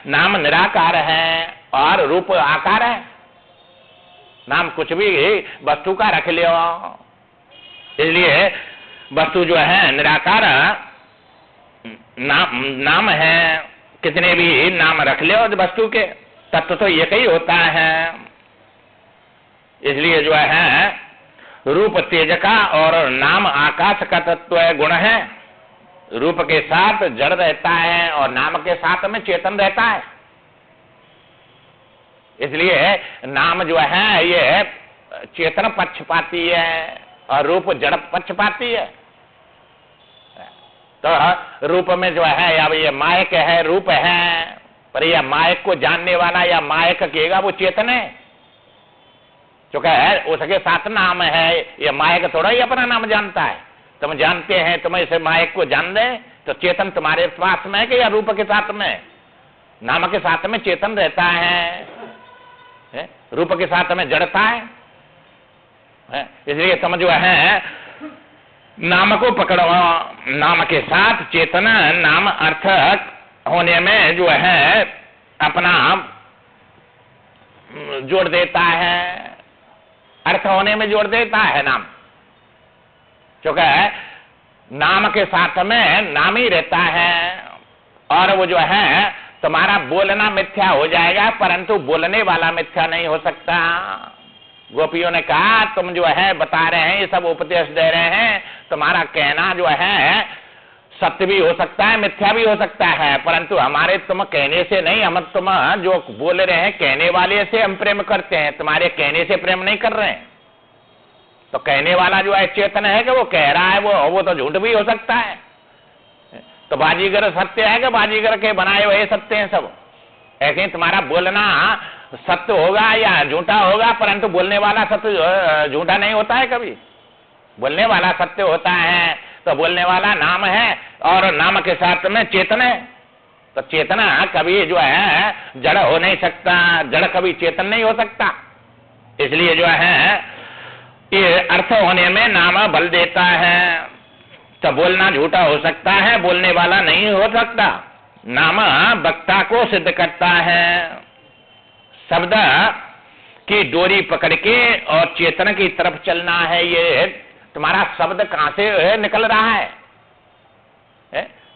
नाम निराकार है और रूप आकार है। नाम कुछ भी वस्तु का रख लियो, इसलिए वस्तु जो है निराकार नाम है। कितने भी नाम रख लियो वस्तु के, तत्व तो एक ही होता है। इसलिए जो है रूप तेज का और नाम आकाश का तत्व है, गुण है। रूप के साथ जड़ रहता है और नाम के साथ में चेतन रहता है। इसलिए नाम जो है ये चेतन पक्षपाती है और रूप जड़ पक्षपाती है। तो रूप में जो है अब ये मायक है, रूप है, पर यह मायक को जानने वाला या मायक कहेगा वो चेतन है, क्योंकि उसके साथ नाम है। ये मायक थोड़ा ही अपना नाम जानता है। तुम जानते हैं, तुम इसे मायक को जान दे तो चेतन तुम्हारे पास में है कि या रूप के साथ में? नाम के साथ में चेतन रहता है, रूप के साथ में जड़ता है। इसलिए तुम जो है नाम को पकड़ो, नाम के साथ चेतना, नाम अर्थ होने में जो है अपना जोड़ देता है, अर्थ होने में जोड़ देता है नाम। क्योंकि नाम के साथ में नाम ही रहता है और वो जो है तुम्हारा बोलना मिथ्या हो जाएगा, परंतु बोलने वाला मिथ्या नहीं हो सकता। गोपियों ने कहा तुम जो है बता रहे हैं, ये सब उपदेश दे रहे हैं, तुम्हारा कहना जो है सत्य भी हो सकता है, मिथ्या भी हो सकता है, परंतु हमारे तुम कहने से नहीं, हम तुम जो बोल रहे हैं कहने वाले से हम प्रेम करते हैं, तुम्हारे कहने से प्रेम नहीं कर रहे हैं। तो कहने वाला जो है चेतन है कि वो कह रहा है, वो तो झूठ भी हो सकता है। तो बाजीगर सत्य है कि बाजीगर के बनाए हुए सत्य हैं सब? ऐसे ही तुम्हारा बोलना सत्य होगा या झूठा होगा, परंतु बोलने वाला सत्य झूठा नहीं होता है कभी। बोलने वाला सत्य होता है तो बोलने वाला नाम है, और नाम के साथ में चेतन है। तो चेतना कभी जो है जड़ हो नहीं सकता, जड़ कभी चेतन नहीं हो सकता। इसलिए जो है ये अर्थ होने में नाम बल देता है। तो बोलना झूठा हो सकता है, बोलने वाला नहीं हो सकता। नाम वक्ता को सिद्ध करता है। शब्द की डोरी पकड़ के और चेतन की तरफ चलना है। ये तुम्हारा शब्द कहां से निकल रहा है?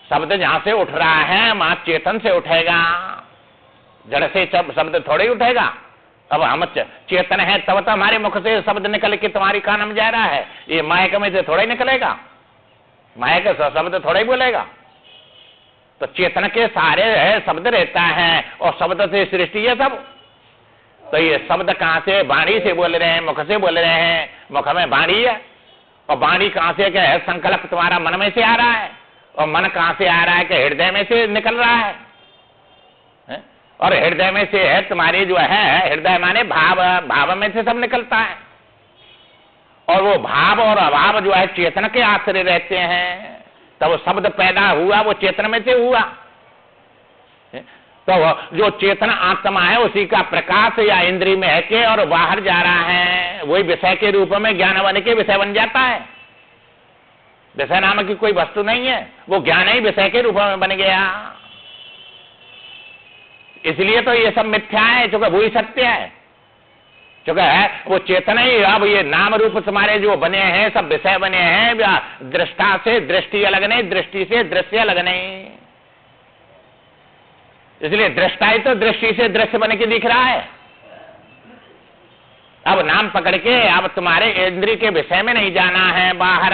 शब्द जहां से उठ रहा है वहां चेतन से उठेगा, जड़ से शब्द थोड़े ही उठेगा। अब हम चेतन है तब तो हमारे मुख से शब्द निकल के तुम्हारी कान में जा रहा है। ये मायक में से थोड़ा ही निकलेगा, मायक शब्द थोड़ा ही बोलेगा। तो चेतन के सारे शब्द रहता है और शब्द से सृष्टि है सब। तो ये शब्द कहां से? वाणी से बोल रहे हैं, मुख से बोल रहे हैं। मुख में वाणी है, और वाणी कहां से? क्या है? संकल्प तुम्हारा मन में से आ रहा है, और मन कहां से आ रहा है? कि हृदय में से निकल रहा है। और हृदय में से है तुम्हारी जो है, हृदय माने भाव, भाव में से सब निकलता है। और वो भाव और अभाव जो है चेतन के आश्रय रहते हैं। तब शब्द पैदा हुआ वो चेतन में से हुआ। तो जो चेतन आत्मा है उसी का प्रकाश या इंद्रिय में है के और बाहर जा रहा है, वही विषय के रूप में ज्ञान बन के विषय बन जाता है। विषय नाम की कोई वस्तु नहीं है, वो ज्ञान ही विषय के रूप में बन गया। इसलिए तो ये सब मिथ्या है, क्योंकि वही सत्य है। क्योंकि वो चेतन ही, अब ये नाम रूप तुम्हारे जो बने हैं सब विषय बने हैं। दृष्टा से दृष्टि अलग नहीं, दृष्टि से दृश्य अलग नहीं। इसलिए दृष्टा ही तो दृष्टि से दृश्य बन के दिख रहा है। अब नाम पकड़ के अब तुम्हारे इंद्रिय के विषय में नहीं जाना है बाहर।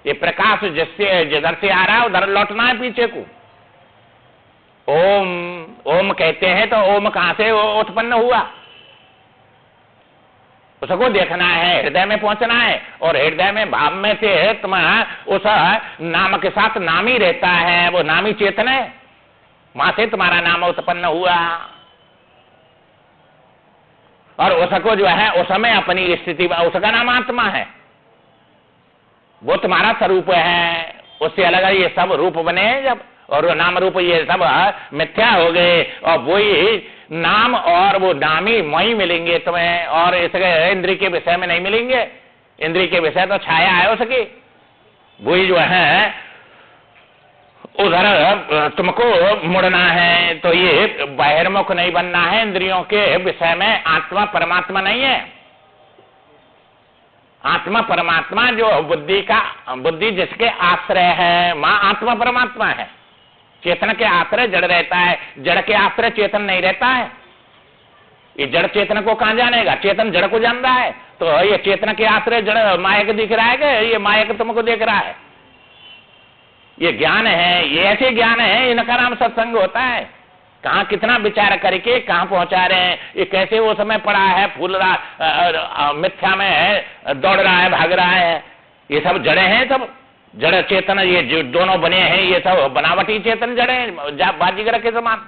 ये प्रकाश जिससे जिधर से आ रहा है उधर लौटना है पीछे को। ओम ओम कहते हैं तो ओम कहां से उत्पन्न हुआ उसको देखना है, हृदय में पहुंचना है। और हृदय में भाव में से तुम उस नाम के साथ नाम ही रहता है, वो नाम ही चेतन है। वहां से तुम्हारा नाम उत्पन्न हुआ। और उसको जो है उस समय अपनी स्थिति, उसका नाम आत्मा है, वो तुम्हारा स्वरूप है। उससे अलग ये सब रूप बने जब, और नाम रूप ये सब मिथ्या हो गए, और वही नाम और वो नामी मई मिलेंगे तुम्हें, और इसके इंद्रिय के विषय में नहीं मिलेंगे। इंद्रिय के विषय तो छाया है उसकी, वही जो है उधर तुमको मुड़ना है। तो ये बहिर्मुख नहीं बनना है इंद्रियों के विषय में। आत्मा परमात्मा नहीं है। आत्मा परमात्मा जो बुद्धि जिसके आश्रय है, मां आत्मा परमात्मा है। चेतन के आश्रय जड़ रहता है, जड़ के आश्रय चेतन नहीं रहता है। ये जड़ चेतन को कहां जानेगा? चेतन जड़ को जान रहा है। तो ये चेतन के आश्रय जड़ मायक दिख रहा है कि ये मायक तुमको देख रहा है? ये ज्ञान है, ये ऐसे ज्ञान है, इनका नाम सत्संग होता है। कहां कितना विचार करके कहां पहुंचा रहे हैं। ये कैसे वो समय पड़ा है, फूल रहा, मिथ्या में है, दौड़ रहा है, भाग रहा है। ये सब जड़े हैं, सब जड़ चेतन ये जो दोनों बने हैं ये सब बनावटी चेतन जड़े हैं। बाजीगर के समान,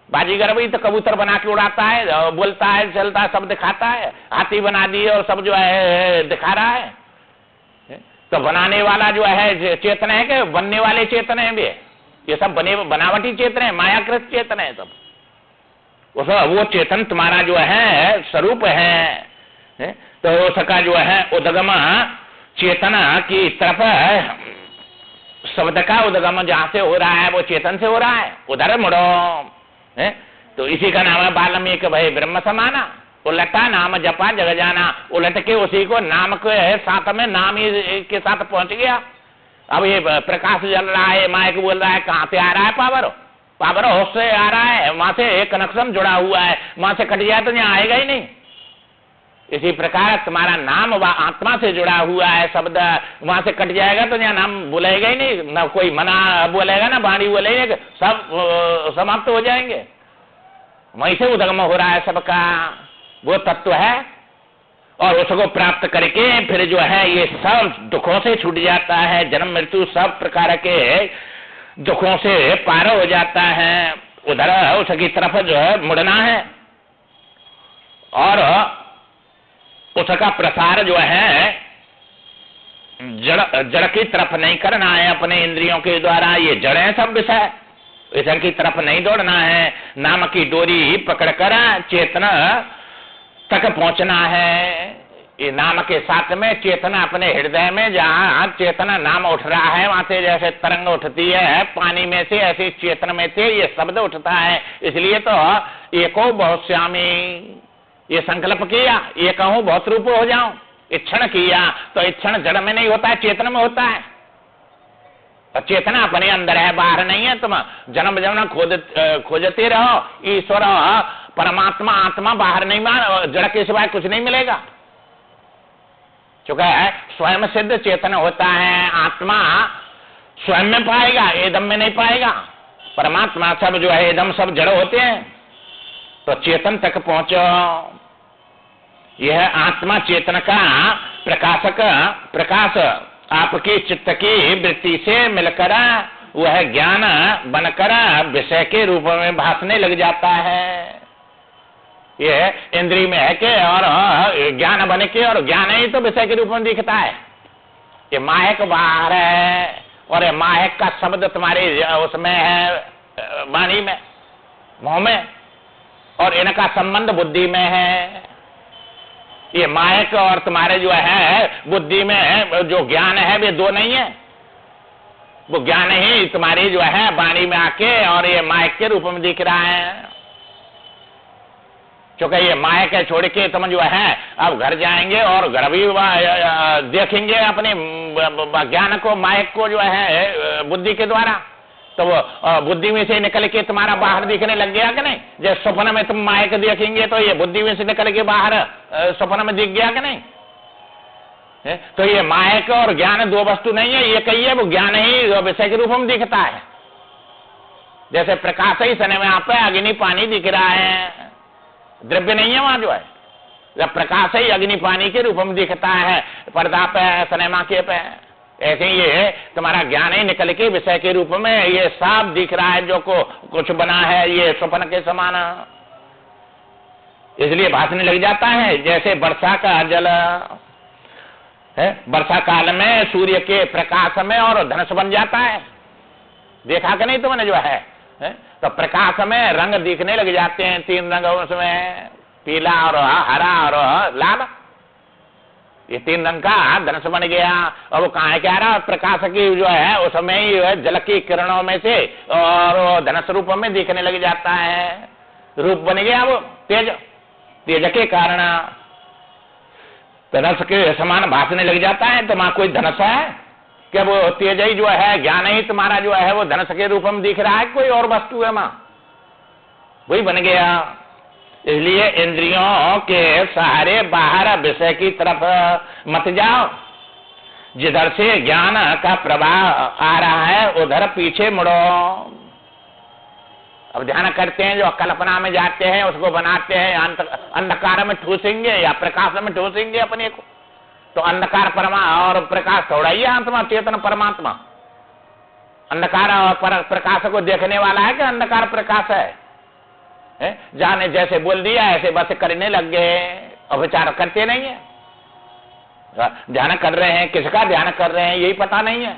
बाजीगर भी तो कबूतर बना के उड़ाता है, बोलता है, चलता है, सब दिखाता है। हाथी बना दिए और सब जो है दिखा रहा है। तो बनाने वाला जो है चेतन है कि बनने वाले चेतन है भी? ये सब बनावटी चेतन है, मायाकृत चेतन है सब। वो चेतन तुम्हारा जो है स्वरूप है। तो उसका जो है उद्गम चेतना की तरफ, शब्द का उद्गम जहां से हो रहा है वो चेतन से हो रहा है, उधर मुड़ो। तो इसी का नाम है वाल्मीकि भाई ब्रह्म समाना। उलटा नाम जपा जग जाना, उलट के उसी को नाम के साथ में नाम ही के साथ पहुंच गया। अब ये प्रकाश जल रहा है, माइक बोल रहा है, कहां से आ रहा है? पावर, पावर होश से आ रहा है। वहां से एक कनेक्शन जुड़ा हुआ है, वहां से कट जाए तो यहाँ आएगा ही नहीं। इसी प्रकार तुम्हारा नाम व आत्मा से जुड़ा हुआ है। शब्द वहां से कट जाएगा तो यहाँ नाम बोलेगा ही नहीं, ना कोई मना बोलेगा ना वाणी बोलेगा, सब समाप्त हो जाएंगे। वहीं से उद्गम हो रहा है सबका, वो तत्व है। और उसको प्राप्त करके फिर जो है ये सब दुखों से छूट जाता है। जन्म मृत्यु सब प्रकार के दुखों से पार हो जाता है। उधर उसकी तरफ जो है मुड़ना है, और उसका प्रसार जो है जड़ जड़ की तरफ नहीं करना है अपने इंद्रियों के द्वारा, ये जड़ है सब विषय, विषय की तरफ नहीं दौड़ना है। नाम की डोरी पकड़कर चेतना तक पहुंचना है। ये नाम के साथ में चेतना अपने हृदय में, जहां चेतना नाम उठ रहा है वहां से जैसे तरंग उठती है पानी में से, ऐसे चेतन में से ये शब्द उठता है। इसलिए तो एको बहुत श्यामी, ये संकल्प किया एक हूं बहुत रूप हो जाऊं, इच्छण किया तो इच्छण जड़ में नहीं होता है, चेतन में होता है। और चेतना अपने अंदर है, बाहर नहीं है। तुम जन्म जन्म खोजते रहो, ईश्वर परमात्मा आत्मा बाहर नहीं मान, जड़ के सिवाय कुछ नहीं मिलेगा। चूंकि स्वयं सिद्ध चेतन होता है, आत्मा स्वयं में पाएगा, एकदम में नहीं पाएगा। परमात्मा सब जो है एकदम सब जड़ होते हैं। तो चेतन तक पहुंचो। यह आत्मा चेतन का प्रकाशक प्रकाश आपकी चित्त की वृत्ति से मिलकर वह ज्ञान बनकर विषय के रूप में भासने लग जाता है। ये इंद्रिय में है के और ज्ञान बन के, और ज्ञान ही तो विषय के रूप में दिखता है। ये मायक बाहर है और ये मायक का शब्द तुम्हारे उसमें है, वाणी में, मुंह में, और इनका संबंध बुद्धि में है। ये मायक और तुम्हारे जो है बुद्धि में जो ज्ञान है वे दो नहीं है। वो ज्ञान ही तुम्हारी जो है वाणी में आके और ये मायक के रूप में दिख रहा है। क्योंकि ये मायक है, छोड़ के तुम जो है अब घर जाएंगे और घर भी देखेंगे अपने ज्ञान को, मायक को जो है बुद्धि के द्वारा, तो वो बुद्धि में से निकल के तुम्हारा बाहर दिखने लग गया कि नहीं। जैसे स्वप्न में तुम मायक देखेंगे तो ये बुद्धि में से निकल के बाहर स्वप्न में दिख गया कि नहीं। तो ये मायक और ज्ञान दो वस्तु नहीं है, ये कही है, वो ज्ञान ही विषय के रूप में दिखता है। जैसे प्रकाश ही सने में आप अग्नि पानी दिख रहा है, द्रव्य नहीं है वहां जो है, जब प्रकाश ही अग्नि पानी के रूप में दिखता है पर्दा पे, सिनेमा के पे। ऐसे ही ये तुम्हारा ज्ञान ही निकल के विषय के रूप में ये साफ दिख रहा है, जो को कुछ बना है ये स्वप्न के समान, इसलिए भासने लग जाता है। जैसे वर्षा का जल है, वर्षा काल में सूर्य के प्रकाश में और धनुष बन जाता है, देखा कि नहीं तुमने जो है? तो प्रकाश में रंग दिखने लग जाते हैं, तीन रंग उसमें, पीला और हरा और लाल, ये तीन रंग का धनुष बन गया। और वो कहाँ क्या रहा, प्रकाश की जो है उसमें ही जल की किरणों में से और धनुष रूप में दिखने लग जाता है, रूप बन गया वो तेज, तेज के कारण धनुष के समान भासने लग जाता है। तो वहां कोई धनुष है क्या? वो तेज ही जो है, ज्ञान ही तुम्हारा जो है वो धनुष के रूप में दिख रहा है, कोई और वस्तु है मां, वही बन गया। इसलिए इंद्रियों के सहारे बाहर विषय की तरफ मत जाओ, जिधर से ज्ञान का प्रवाह आ रहा है उधर पीछे मुड़ो। अब ध्यान करते हैं, जो कल्पना में जाते हैं उसको बनाते हैं, अंधकार में ठूसेंगे या प्रकाश में ठूसेंगे अपने को। तो अंधकार परमा और प्रकाश थोड़ा ही आत्मा चेतन परमात्मा। अंधकार और प्रकाश को देखने वाला है कि अंधकार प्रकाश है? जाने जैसे बोल दिया ऐसे बस करने लग गए और विचार करते नहीं है। ध्यान कर रहे हैं, किसका ध्यान कर रहे हैं यही पता नहीं है।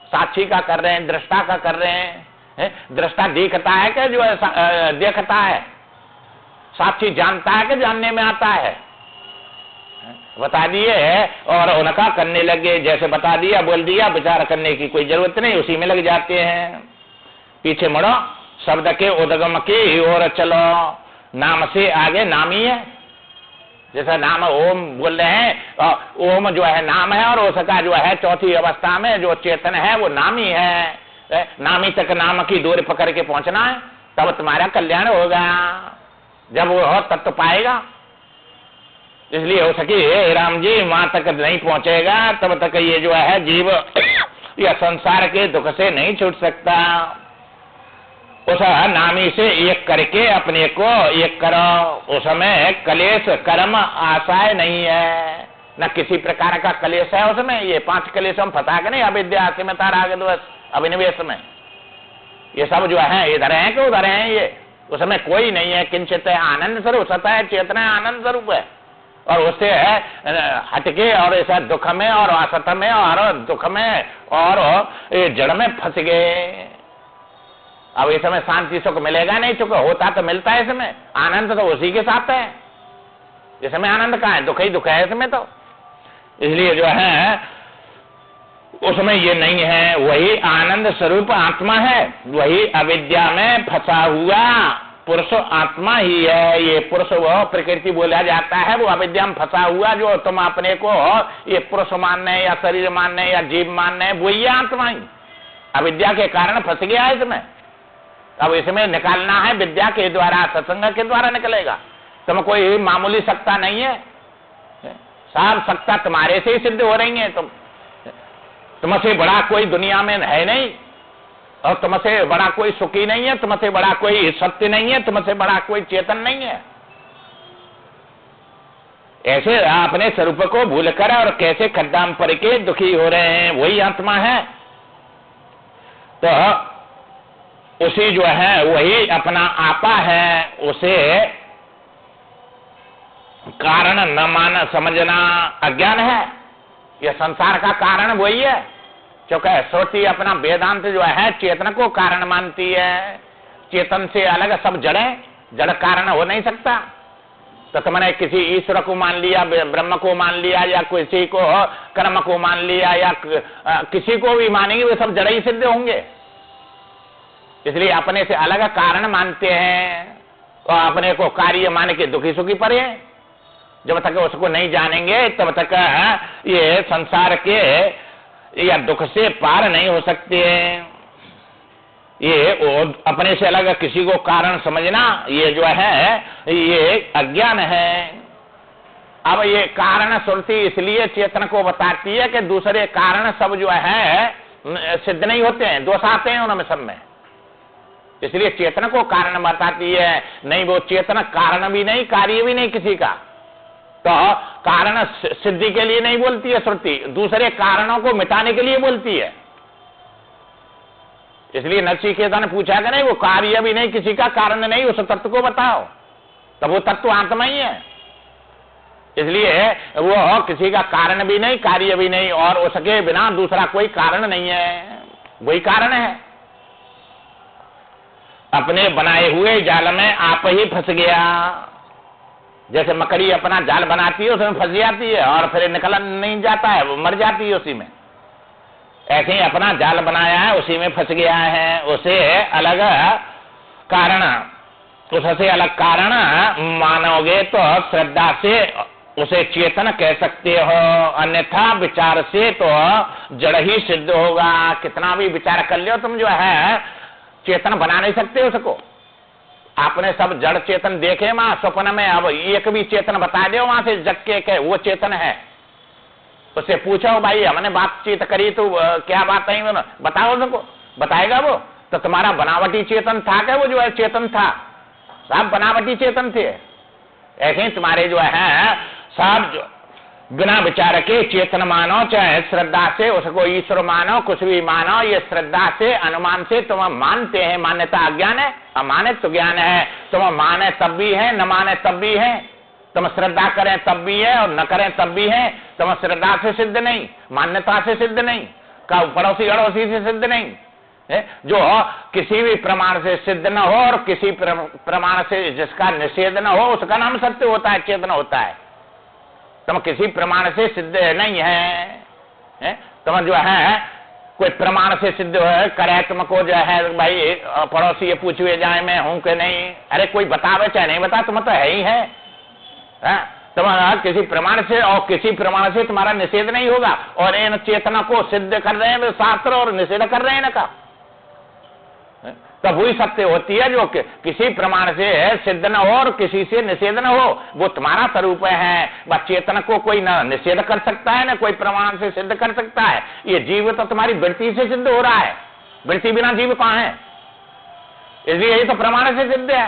साक्षी का कर रहे हैं, दृष्टा का कर रहे हैं। दृष्टा देखता है कि जो देखता है, साक्षी जानता है कि जानने में आता है। बता दिए और उनका करने लगे, जैसे बता दिया बोल दिया, विचार करने की कोई जरूरत नहीं, उसी में लग जाते हैं। पीछे मुड़ो, शब्द के उद्गम की ओर चलो, नाम से आगे नाम ही है। जैसा नाम ओम बोल रहे हैं, ओम जो है नाम है, और उसका जो है चौथी अवस्था में जो चेतन है वो नाम ही है। नामी तक नाम की डोर पकड़ के पहुंचना है, तब तुम्हारा कल्याण होगा। जब वो हो तब तो पाएगा। इसलिए हो सके राम जी वहां तक नहीं पहुंचेगा तब तक ये जो है जीव या संसार के दुख से नहीं छूट सकता। उस नामी से एक करके अपने को एक करो, उसमें कलेश कर्म आशाएं नहीं है, न किसी प्रकार का कलेश है उसमें। ये 5 कलेश हम फता के नहीं, अविद्या अस्मिता राग द्वेष अभिनिवेश में, ये सब जो है इधर है कि उधर है, ये उसमें कोई नहीं है। किंचित आनंद स्वरूप, सत है, चेतना आनंद स्वरूप है। और उससे हटके और ऐसा दुख में और असत में और दुख में और ये जड़ में फंस गए। अब इस समय शांति सुख मिलेगा नहीं, चुका होता तो मिलता है इसमें, आनंद तो उसी के साथ है। इसमें आनंद कहाँ है, दुख ही दुख है इसमें तो। इसलिए जो है उसमें ये नहीं है, वही आनंद स्वरूप आत्मा है, वही अविद्या में फंसा हुआ पुरुष आत्मा ही है। ये पुरुष वो प्रकृति बोला जाता है, वो अविद्या में फंसा हुआ जो तुम अपने को ये पुरुष मानने या शरीर मानने या जीव मानने, वही आत्मा ही अविद्या के कारण फंस गया है इसमें। अब इसमें निकालना है विद्या के द्वारा, सत्संग के द्वारा निकलेगा। तुम कोई मामूली सत्ता नहीं है, सब सत्ता तुम्हारे से ही सिद्ध हो रही है। तुमसे बड़ा कोई दुनिया में है नहीं, और तुमसे बड़ा कोई सुखी नहीं है, तुमसे बड़ा कोई सत्य नहीं है, तुमसे बड़ा कोई चेतन नहीं है। ऐसे अपने स्वरूप को भूलकर और कैसे खड्डा में पड़ के दुखी हो रहे हैं, वही आत्मा है। तो उसी जो है वही अपना आपा है, उसे कारण न मान समझना अज्ञान है। यह संसार का कारण वही है, क्योंकि श्रुति अपना वेदांत जो है चेतन को कारण मानती है। चेतन से अलग सब जड़ कारण हो नहीं सकता। तो तुमने किसी ईश्वर को मान लिया, ब्रह्म को मान लिया, या किसी को कर्म को मान लिया, या किसी को भी मानेंगे, वे सब जड़ ही सिद्ध होंगे। इसलिए अपने से अलग कारण मानते हैं और अपने को कार्य मान के दुखी सुखी पड़े। जब तक उसको नहीं जानेंगे तब तक ये संसार के या दुख से पार नहीं हो सकते। ये अपने से अलग किसी को कारण समझना, ये जो है ये अज्ञान है। अब ये कारण श्रुति इसलिए चेतन को बताती है कि दूसरे कारण सब जो है सिद्ध नहीं होते हैं, दोष आते हैं उनमें सब में। इसलिए चेतन को कारण बताती है। नहीं, वो चेतन कारण भी नहीं, कार्य भी नहीं किसी का। तो कारण सिद्धि के लिए नहीं बोलती है श्रुति, दूसरे कारणों को मिटाने के लिए बोलती है। इसलिए नचिकेता ने पूछा कि नहीं, वो कार्य भी नहीं किसी का, कारण नहीं, उस तत्व को बताओ। तब वो तत्व आत्मा ही है। इसलिए वो किसी का कारण भी नहीं, कार्य भी नहीं, और उसके बिना दूसरा कोई कारण नहीं है, वही कारण है। अपने बनाए हुए जाल में आप ही फंस गया। जैसे मकड़ी अपना जाल बनाती है, उसमें फंस जाती है और फिर निकल नहीं जाता है, वो मर जाती है उसी में। ऐसे ही अपना जाल बनाया है, उसी में फंस गया है। उसे अलग कारण, उससे अलग कारण मानोगे तो श्रद्धा से उसे चेतन कह सकते हो, अन्यथा विचार से तो जड़ ही सिद्ध होगा। कितना भी विचार कर लो तुम, जो है चेतन बना नहीं सकते उसको। आपने सब जड़ चेतन देखे वहां स्वप्न में, अब एक भी चेतन बता दो वहां से जग के वो चेतन है। उससे पूछो भाई हमने बातचीत करी तो क्या बात है, बताओ उसको, बताएगा वो। तो तुम्हारा बनावटी चेतन था क्या, वो जो है चेतन था, सब बनावटी चेतन थे। ऐसे ही तुम्हारे जो है सब बिना विचार के चेतन मानो, चाहे श्रद्धा से उसको ईश्वर मानो, कुछ भी मानो, ये श्रद्धा से अनुमान से तुम मानते हैं। मान्यता अज्ञान है, अमानित तो ज्ञान है। तुम माने तब भी है, न माने तब भी है। तुम श्रद्धा करें तब भी है और न करें तब भी है। तुम श्रद्धा से सिद्ध नहीं, मान्यता से सिद्ध नहीं, का पड़ोसी अड़ोसी से सिद्ध नहीं है। जो किसी भी प्रमाण से सिद्ध न हो और किसी प्रमाण से जिसका निषेध न हो, उसका नाम सत्य होता है, चेतन होता है। तुम किसी प्रमाण से सिद्ध नहीं है, तुम जो है कोई प्रमाण से सिद्ध करे, तुमको जो है भाई पड़ोसी ये पूछे जाए मैं हूं कि नहीं, अरे कोई बतावे चाहे नहीं बता, तुम तो है ही है। तुम किसी प्रमाण से और किसी प्रमाण से तुम्हारा निषेध नहीं होगा। और इन चेतना को सिद्ध कर रहे हैं शास्त्र और निषेध कर रहे हैं इनका, तब वही सत्य होती है जो किसी प्रमाण से सिद्ध न हो और किसी से निषेध न हो, वो तुम्हारा स्वरूप है। बस चेतन को कोई न निषेध कर सकता है, न कोई प्रमाण से सिद्ध कर सकता है। ये जीव तो तुम्हारी वृत्ति से सिद्ध हो रहा है, वृत्ति बिना जीव कहां है। इसलिए ये तो प्रमाण से सिद्ध है।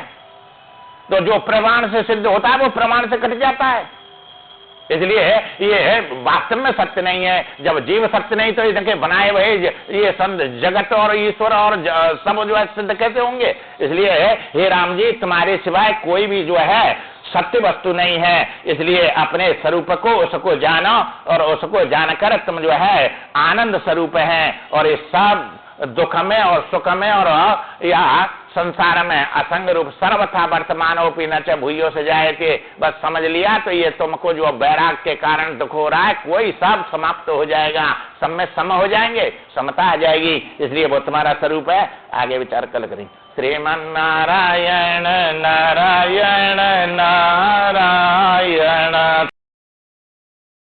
तो जो प्रमाण से सिद्ध होता है वो प्रमाण से कट जाता है। इसलिए ये वास्तव में सत्य नहीं है। जब जीव सत्य नहीं तो इनके बनाए हुए ये जगत और ईश्वर और सब जो है सिद्ध कैसे होंगे। इसलिए हे राम जी, तुम्हारे सिवाय कोई भी जो है सत्य वस्तु नहीं है। इसलिए अपने स्वरूप को उसको जानो और उसको जानकर तुम जो है आनंद स्वरूप है। और इस सब दुख में और सुख में और या संसार में असंग रूप सर्वथा वर्तमानोपि न च भूयो से जाए थे, बस समझ लिया तो ये तुमको जो वैराग के कारण दुख हो रहा है कोई सब समाप्त हो जाएगा, सब में सम हो जाएंगे, समता आ जाएगी। इसलिए वो तुम्हारा स्वरूप है। आगे विचार कल करेंगे। श्रीमन नारायण नारायण